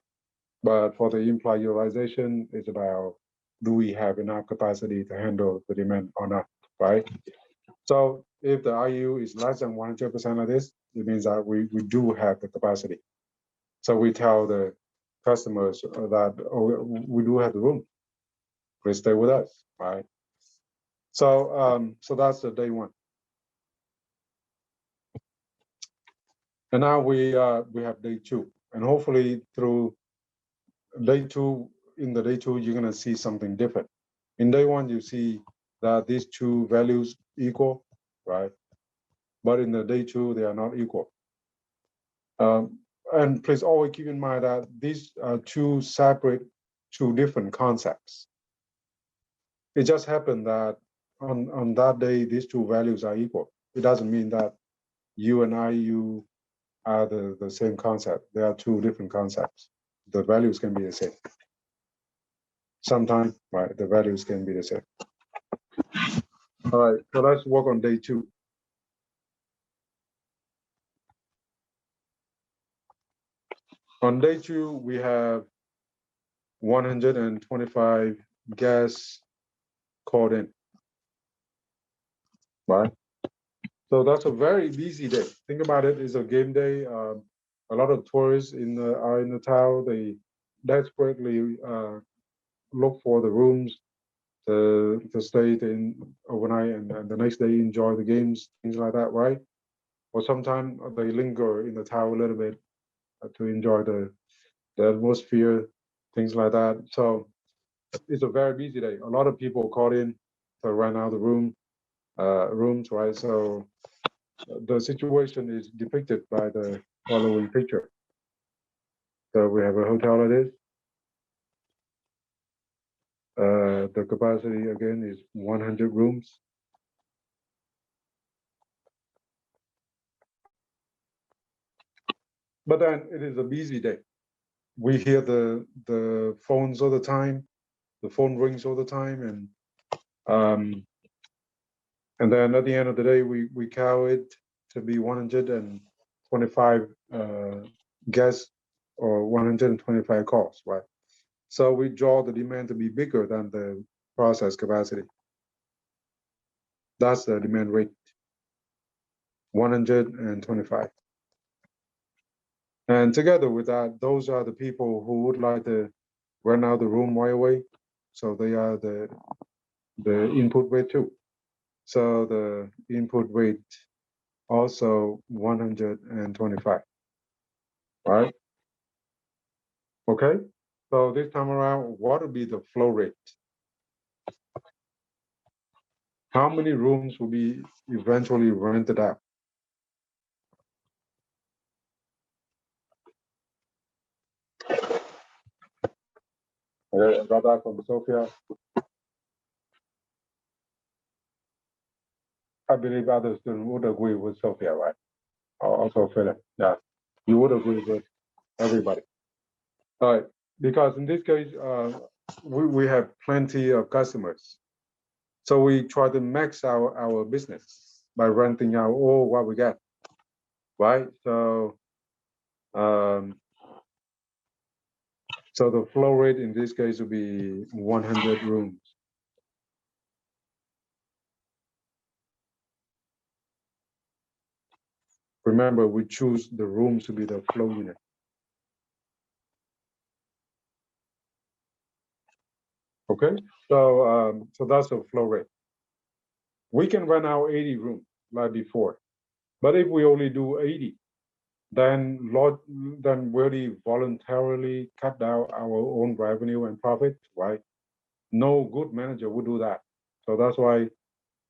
But for the implied utilization, it's about, do we have enough capacity to handle the demand or not, right? So if the IU is less than 100% of this, it means that we do have the capacity. So we tell the customers that, oh, we do have the room, please stay with us, right? So so that's the day one. And now we have day two, and hopefully through day two, in the day two, you're gonna see something different. In day one, you see that these two values equal, right? But in the day two, they are not equal. And please always keep in mind that these are two different concepts. It just happened that on that day, these two values are equal. It doesn't mean that U and IU are the same concept. They are two different concepts. The values can be the same. Sometimes, right, the values can be the same. All right, so let's work on day two. On day two, we have 125 guests called in, right? So that's a very busy day. Think about it, it's a game day. A lot of tourists are in the town. They desperately look for the rooms to stay in overnight and the next day enjoy the games, things like that, right? Or sometimes they linger in the town a little bit to enjoy the atmosphere, things like that. So it's a very busy day. A lot of people called in to rent out the rooms, right? So the situation is depicted by the following picture. So we have a hotel it is. The capacity again is 100 rooms. But then it is a busy day. We hear the phones all the time. The phone rings all the time, and then at the end of the day, we count it to be 125 guests or 125 calls, right? So we draw the demand to be bigger than the process capacity. That's the demand rate, 125. And together with that, those are the people who would like to rent out the room right away. So they are the input rate too. So the input rate also 125, right? Okay, so this time around, what would be the flow rate? How many rooms will be eventually rented out? Got that from Sophia. I believe others would agree with Sophia, right? Also, Philip, yeah, you would agree with everybody. All right, because in this case, we have plenty of customers. So we try to max our business by renting out all what we get, right? So, so the flow rate in this case would be 100 rooms. Remember, we choose the rooms to be the flow unit. Okay, so that's the flow rate. We can rent out 80 rooms like before, but if we only do 80, then really voluntarily cut down our own revenue and profit, right? No good manager would do that. So that's why,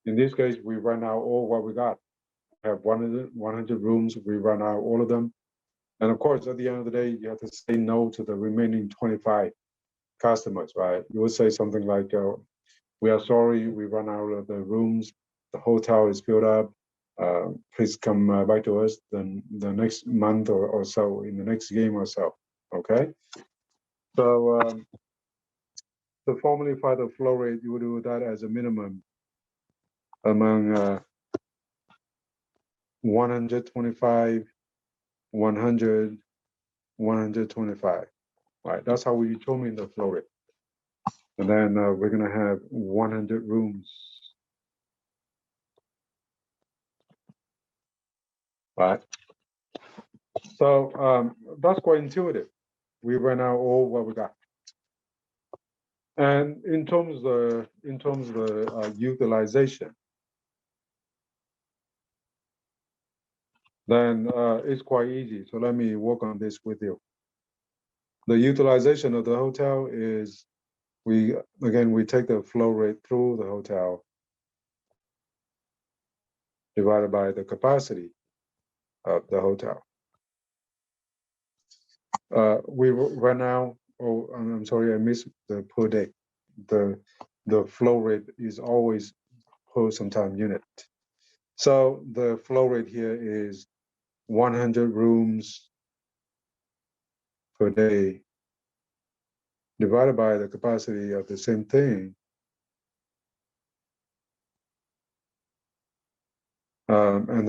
in this case, we run out all what we got. We have 100 rooms, we run out all of them. And of course, at the end of the day, you have to say no to the remaining 25 customers, right? You would say something like, we are sorry, we run out of the rooms, the hotel is filled up. Please come back to us then the next month or so, in the next game or so, okay? So to formally find the flow rate, you would do that as a minimum among 125, 100, 125, right? That's how we determine the flow rate. And then we're gonna have 100 rooms, right? So that's quite intuitive. We ran out all what we got. And in terms of the utilization, then it's quite easy. So let me work on this with you. The utilization of the hotel is, we take the flow rate through the hotel divided by the capacity of the hotel. We right now, oh, I'm sorry, I missed the per day. The flow rate is always per sometime unit. So the flow rate here is 100 rooms per day divided by the capacity of the same thing. And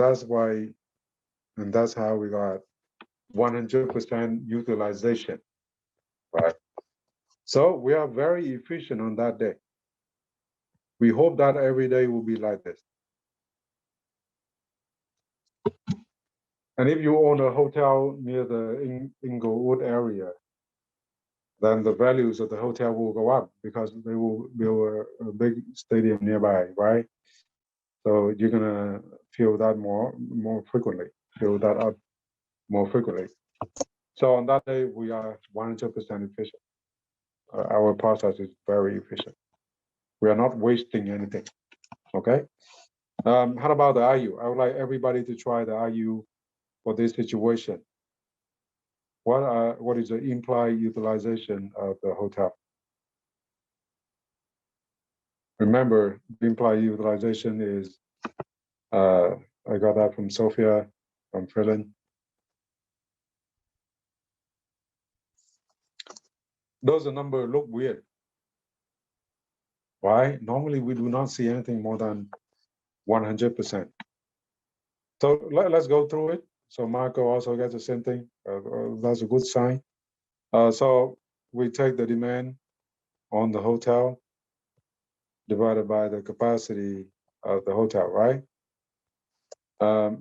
that's how we got 100% utilization, right? So we are very efficient on that day. We hope that every day will be like this. And if you own a hotel near the Inglewood area, then the values of the hotel will go up because they will build a big stadium nearby, right? So you're gonna feel that more frequently, fill that up more frequently. So on that day, we are 100% efficient. Our process is very efficient. We are not wasting anything, okay? How about the IU? I would like everybody to try the IU for this situation. What is the implied utilization of the hotel? Remember, the implied utilization is, I got that from Sophia, from Philin. Those numbers look weird. Why? Normally, we do not see anything more than 100%. So let's go through it. So Marco also gets the same thing. That's a good sign. So we take the demand on the hotel divided by the capacity of the hotel, right?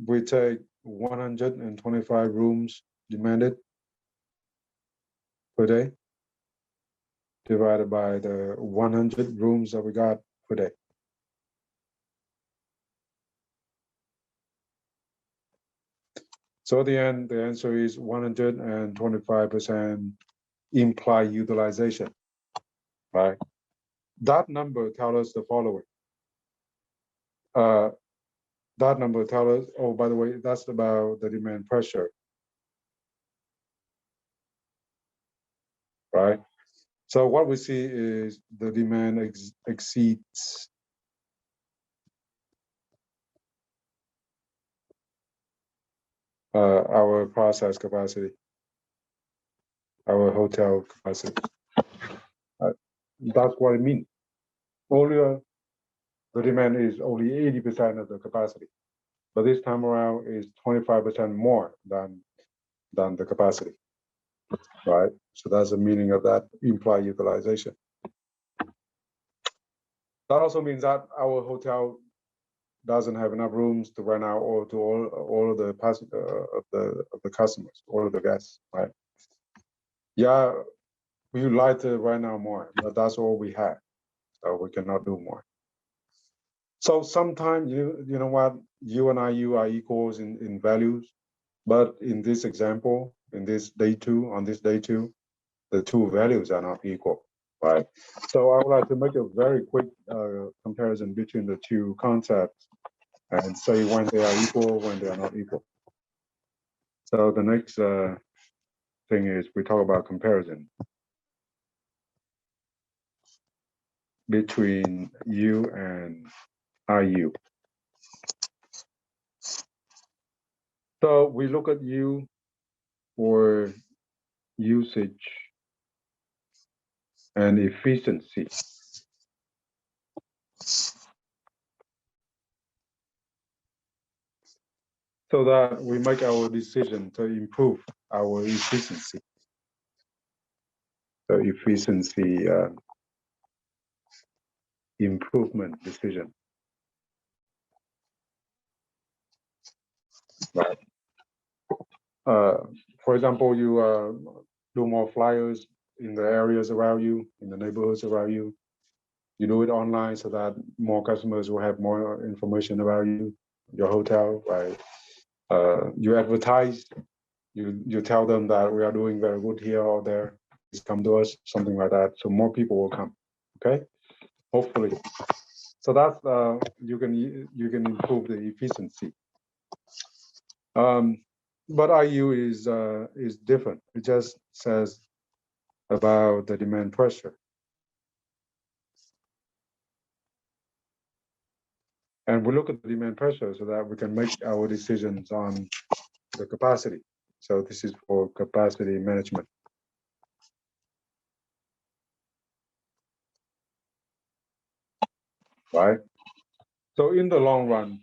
We take 125 rooms demanded per day divided by the 100 rooms that we got per day. So at the end, the answer is 125% implied utilization, right? That number tells us the following. That number tells us, oh, by the way, that's about the demand pressure, right? So what we see is the demand exceeds our process capacity, our hotel capacity. That's what it means. Earlier, the demand is only 80% of the capacity, but this time around is 25% more than the capacity, right? So that's the meaning of that implied utilization. That also means that our hotel doesn't have enough rooms to rent out or to all of the of the customers, all of the guests, right? Yeah, we would like to rent out more, but that's all we have, so we cannot do more. So sometimes you know what, you and IU are equals in values, but in this example, in this day two, on this day two, the two values are not equal, right? So I would like to make a very quick comparison between the two concepts and say when they are equal, when they are not equal. So the next thing is we talk about comparison between U and IU. So we look at U for usage and efficiency. So that we make our decision to improve our efficiency. The efficiency improvement decision. Right. For example, you do more flyers in the areas around you, in the neighborhoods around you. You do it online so that more customers will have more information about you, your hotel, right? You advertise, you tell them that we are doing very good here or there. Please come to us, something like that. So more people will come. Okay, hopefully. So that's you can improve the efficiency. But IU is different. It just says about the demand pressure. And we look at the demand pressure so that we can make our decisions on the capacity. So this is for capacity management. Right? So in the long run,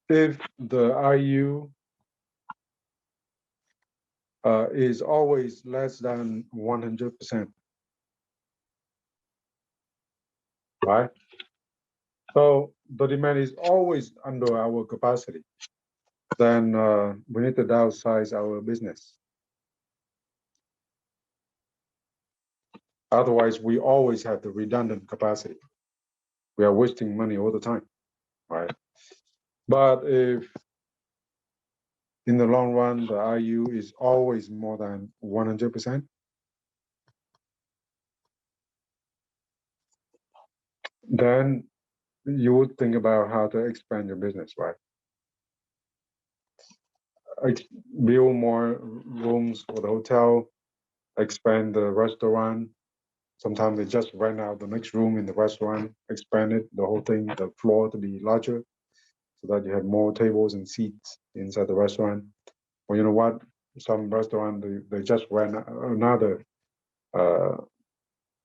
if the IU is always less than 100%, right? So the demand is always under our capacity. Then we need to downsize our business. Otherwise, we always have the redundant capacity. We are wasting money all the time, right? But if in the long run, the IU is always more than 100%, then you would think about how to expand your business, right? Build more rooms for the hotel, expand the restaurant. Sometimes they just rent out the next room in the restaurant, expand it, the whole thing, the floor to be larger, so that you have more tables and seats inside the restaurant. Or you know what? Some restaurant they just rent another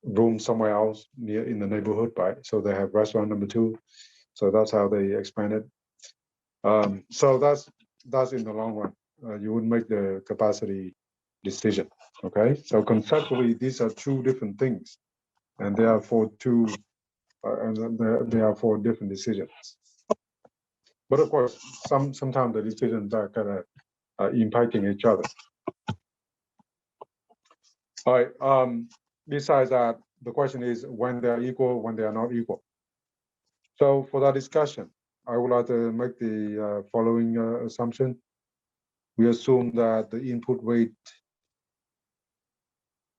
room somewhere else near in the neighborhood, right? So they have restaurant number 2. So that's how they expand it. So that's in the long run. You would make the capacity decision. Okay. So conceptually, these are two different things, and they are for they are for different decisions. But of course, sometimes the decisions are kind of impacting each other. All right. Besides that, the question is when they are equal, when they are not equal. So for that discussion, I would like to make the following assumption. We assume that the input rate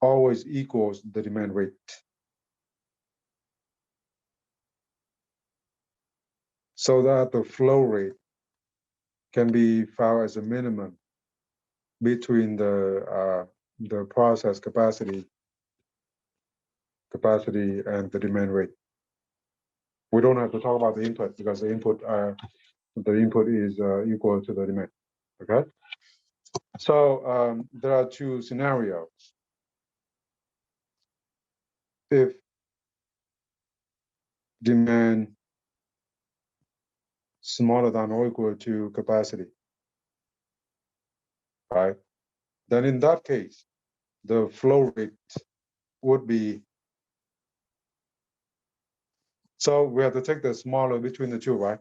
always equals the demand rate. So that the flow rate can be found as a minimum between the process capacity and the demand rate. We don't have to talk about the input because the input is equal to the demand. Okay. So there are two scenarios. If demand smaller than or equal to capacity, right? Then in that case, the flow rate would be So we have to take the smaller between the two, right?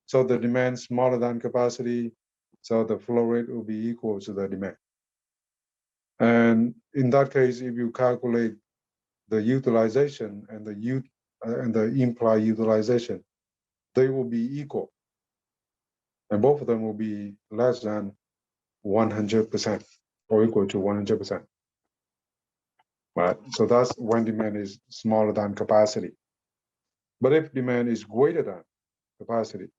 So the demand smaller than capacity, so the flow rate will be equal to the demand. And in that case, if you calculate the utilization and the implied utilization, they will be equal. And both of them will be less than 100% or equal to 100%. Right? So that's when demand is smaller than capacity. But if demand is greater than capacity,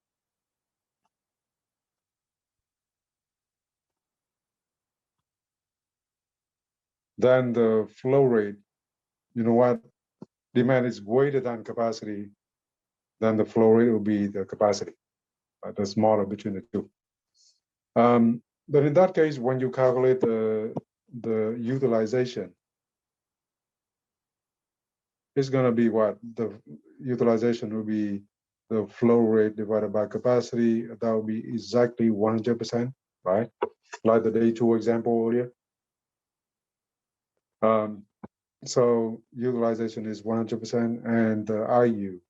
then the flow rate, you know what, demand is greater than capacity, then the flow rate will be the capacity, the smaller between the two. But in that case, when you calculate the utilization, it's going to be what? The utilization will be the flow rate divided by capacity. That will be exactly 100%, right? Like the day two example earlier. So utilization is 100%, and the IU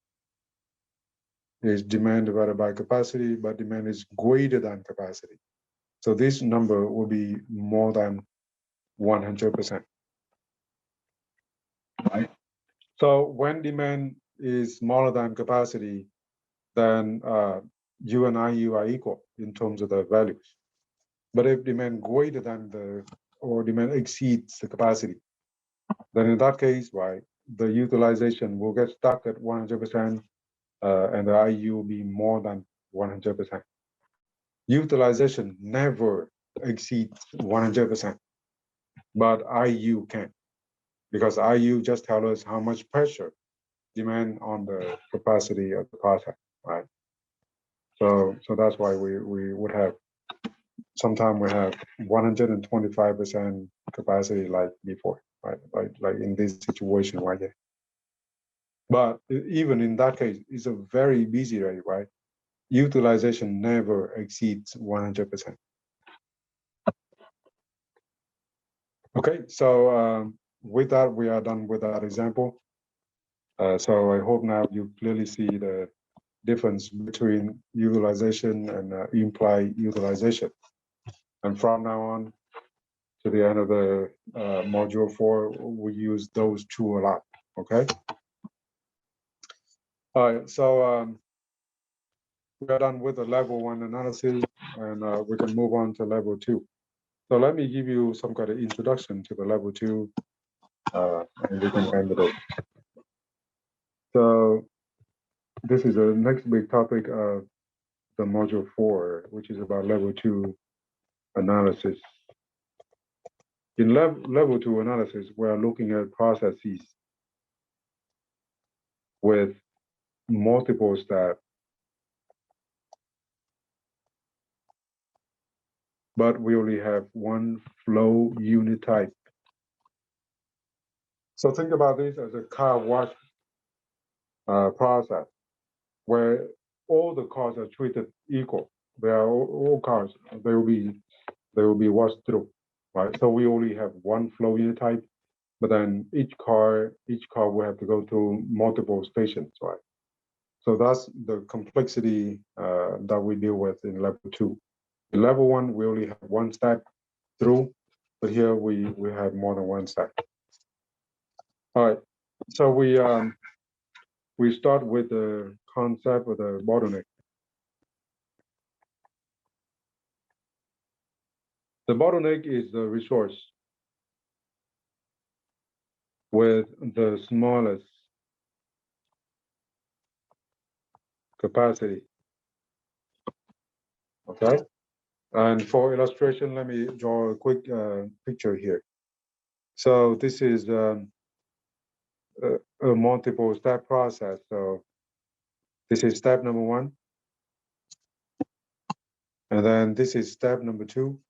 is demand divided by capacity, but demand is greater than capacity. So this number will be more than 100%. Right? So when demand is smaller than capacity, then U and IU are equal in terms of the values. But if demand greater than or demand exceeds the capacity, then in that case, right, the utilization will get stuck at 100%, and the IU will be more than 100%. Utilization never exceeds 100%, but IU can, because IU just tells us how much pressure demand on the capacity of the process, right? So that's why we would have, sometimes we have 125% capacity like before, right? Like in this situation right here. But even in that case, it's a very busy rate, right? Utilization never exceeds 100%. Okay, so with that, we are done with that example. So I hope now you clearly see the difference between utilization and implied utilization. And from now on to the end of the module 4, we use those two a lot, okay? All right, so we are done with the level 1 analysis, and we can move on to level 2. So let me give you some kind of introduction to the level 2, and we can end it up. So this is the next big topic of the module 4, which is about level 2 analysis. In level 2 analysis, we are looking at processes with multiple steps, but we only have one flow unit type. So think about this as a car wash process, where all the cars are treated equal. They are all cars. They will be washed through, right? So we only have one flow unit type, but then each car will have to go through multiple stations, right? So that's the complexity that we deal with in level 2. In level 1, we only have one step through, but here we have more than one step. All right, so we start with the concept of the bottleneck. The bottleneck is the resource with the smallest capacity. Okay, and for illustration, let me draw a quick picture here. So this is a multiple step process. So this is step number 1. And then this is step number 2.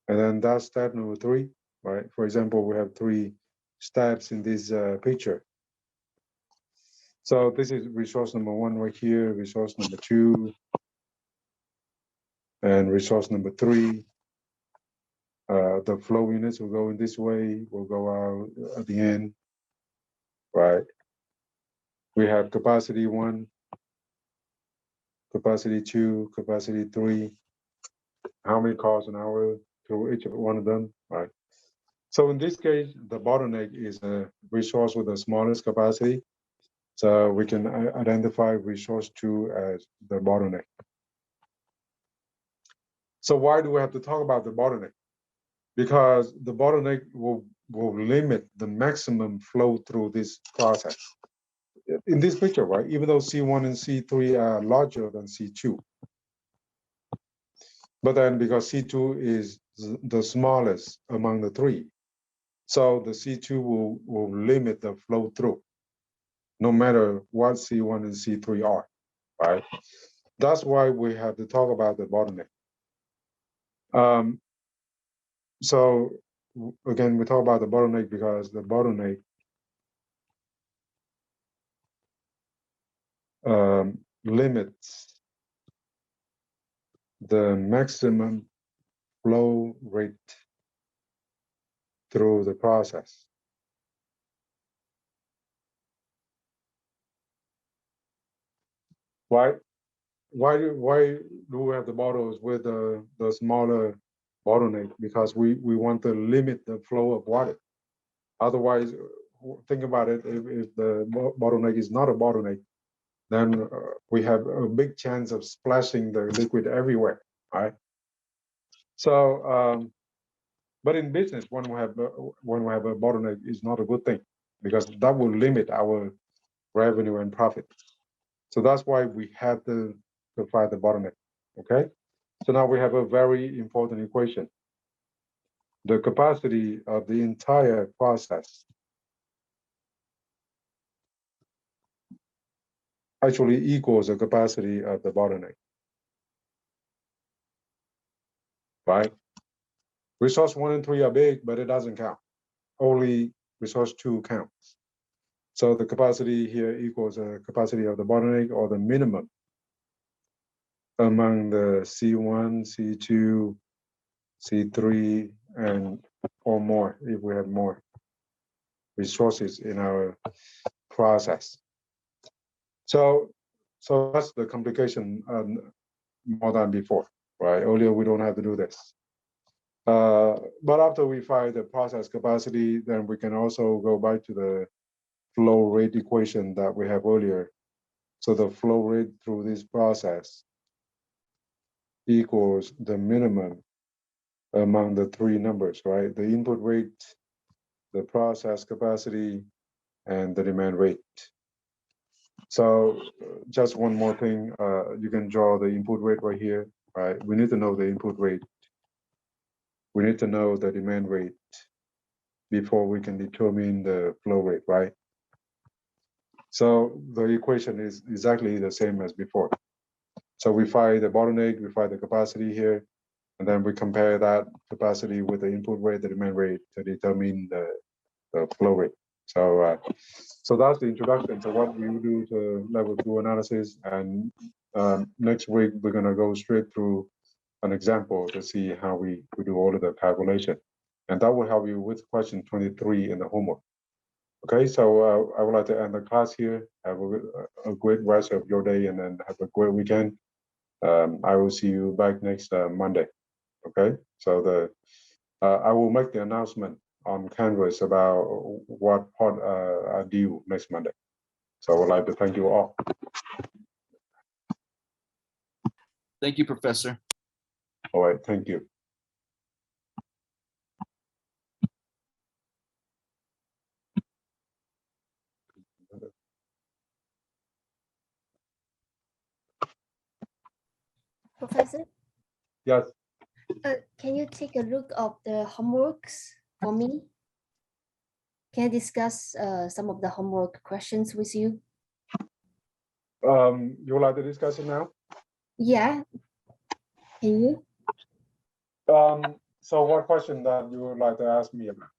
And then that's step number 3, right? For example, we have 3 steps in this picture. So this is resource number 1 right here, resource number 2, and resource number 3. The flow units will go in this way, will go out at the end. right? We have capacity 1, capacity 2, capacity 3, how many cars an hour through each one of them, right? So in this case, the bottleneck is a resource with the smallest capacity. So we can identify resource 2 as the bottleneck. So why do we have to talk about the bottleneck? Because the bottleneck will limit the maximum flow through this process. In this picture, right, even though C1 and C3 are larger than C2, but then because C2 is the smallest among the three, so the C2 will limit the flow through, no matter what C1 and C3 are, right? That's why we have to talk about the bottleneck. So again, we talk about the bottleneck because the bottleneck limits the maximum flow rate through the process. Why do we have the bottles with the smaller bottleneck? Because we want to limit the flow of water. Otherwise, think about it, if the bottleneck is not a bottleneck, then we have a big chance of splashing the liquid everywhere, right? So, but in business, when we have a bottleneck, is not a good thing because that will limit our revenue and profit. So that's why we have to find the bottleneck. Okay. So now we have a very important equation. The capacity of the entire process actually equals the capacity of the bottleneck, right? Resource 1 and 3 are big, but it doesn't count. Only resource 2 counts. So the capacity here equals the capacity of the bottleneck, or the minimum among the C1, C2, C3, and or more, if we have more resources in our process. So that's the complication more than before, right? Earlier, we don't have to do this. But after we find the process capacity, then we can also go back to the flow rate equation that we have earlier. So the flow rate through this process equals the minimum among the three numbers, right? The input rate, the process capacity, and the demand rate. So just one more thing, you can draw the input rate right here, right? We need to know the input rate. We need to know the demand rate before we can determine the flow rate, right? So the equation is exactly the same as before. So we find the bottleneck, we find the capacity here, and then we compare that capacity with the input rate, the demand rate, to determine the flow rate. So, so that's the introduction to what we do to level 2 analysis. And next week, we're going to go straight through an example to see how we do all of the calculation. And that will help you with question 23 in the homework. Okay, so I would like to end the class here. Have a great rest of your day, and then have a great weekend. I will see you back next Monday. Okay, so I will make the announcement on Canvas about what part are due next Monday. So I would like to thank you all. Thank you, Professor. All right, thank you. Professor? Yes. Can you take a look of the homeworks for me? Can I discuss some of the homework questions with you? You would like to discuss it now? Yeah. Can you? So what question that you would like to ask me about?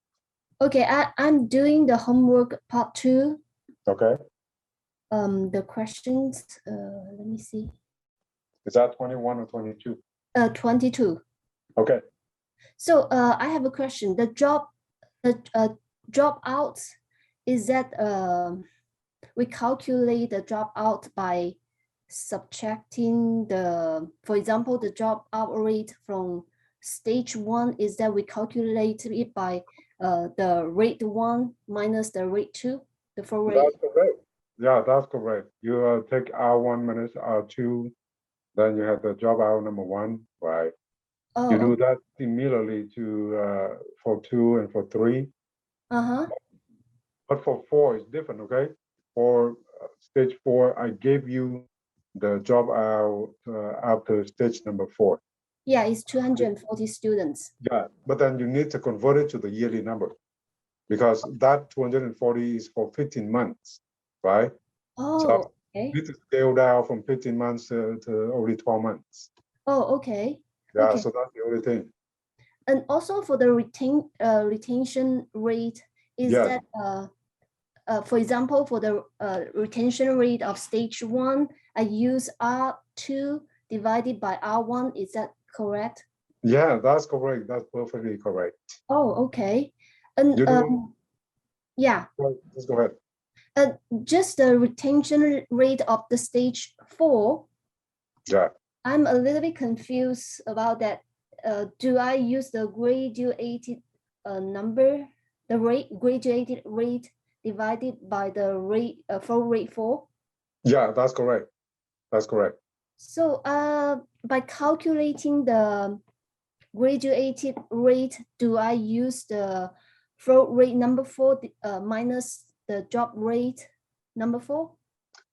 Okay, I'm doing the homework part 2. Okay. The questions, let me see. Is that 21 or 22? 22. Okay. So I have a question. The dropouts is that we calculate the dropout by subtracting the, for example, the dropout rate from stage 1, is that we calculate it by the rate 1 minus the rate 2, the flow rate? That's correct. Yeah, that's correct. You take R1 minus R2, then you have the dropout number 1, right? Oh, You do that immediately to for 2 and for 3. uh-huh. But for 4, it's different, okay? For stage 4, I gave you the dropout after stage number 4. Yeah, it's 240 students. Yeah, but then you need to convert it to the yearly number because that 240 is for 15 months, right? Oh, okay. You need to scale down from 15 months to only 12 months. Oh, okay. Yeah, Okay. so that's the only thing. And also for the retention rate, is Yes. that, for example, for the retention rate of stage 1, I use R2 divided by R1, is that correct? Yeah, that's correct. That's perfectly correct. Oh, okay. And You know, yeah, just go ahead. just the retention rate of the stage 4, Yeah. I'm a little bit confused about that. Do I use the graduated number, the graduated rate divided by the rate flow rate 4? Yeah, that's correct. That's correct. So by calculating the graduated rate, do I use the flow rate number 4 minus the drop rate number 4?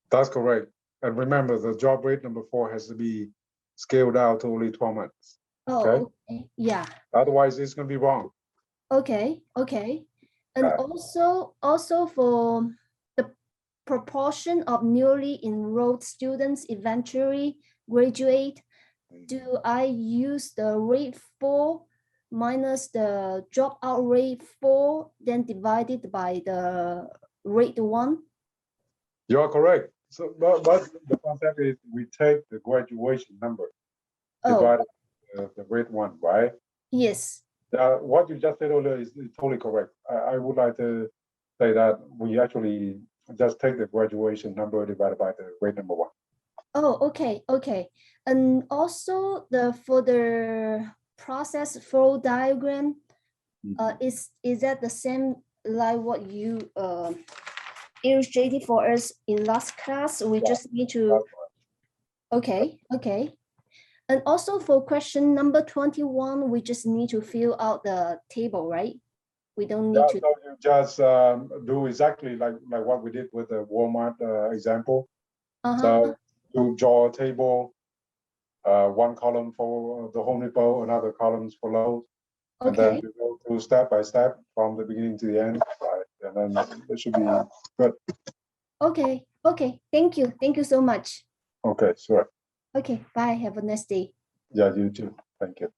That's correct. And remember, the job rate number 4 has to be scaled out to only 12 months. Oh, Okay. okay. Yeah. Otherwise, it's going to be wrong. Okay. Okay. And Yeah. also for the proportion of newly enrolled students eventually graduate, do I use the rate 4 minus the dropout rate 4, then divided by the rate 1? You're correct. So, but the concept is we take the graduation number Oh, divided the rate 1, right? yes. What you just said earlier is totally correct. I would like to say that we actually just take the graduation number divided by the rate number 1. Oh, okay, okay. And also for the process flow diagram, is that the same like what you illustrated for us in last class? We just need to, okay, okay. And also for question number 21, we just need to fill out the table, right? We don't need to. So you just do exactly like what we did with the Walmart example. So you draw a table, one column for the Home Depot, another columns for Lowe's, and then you go through step by step from the beginning to the end, right? And then it should be good. Okay, okay. Thank you. Thank you so much. Okay, sure. Okay, bye. Have a nice day. Yeah, you too. Thank you.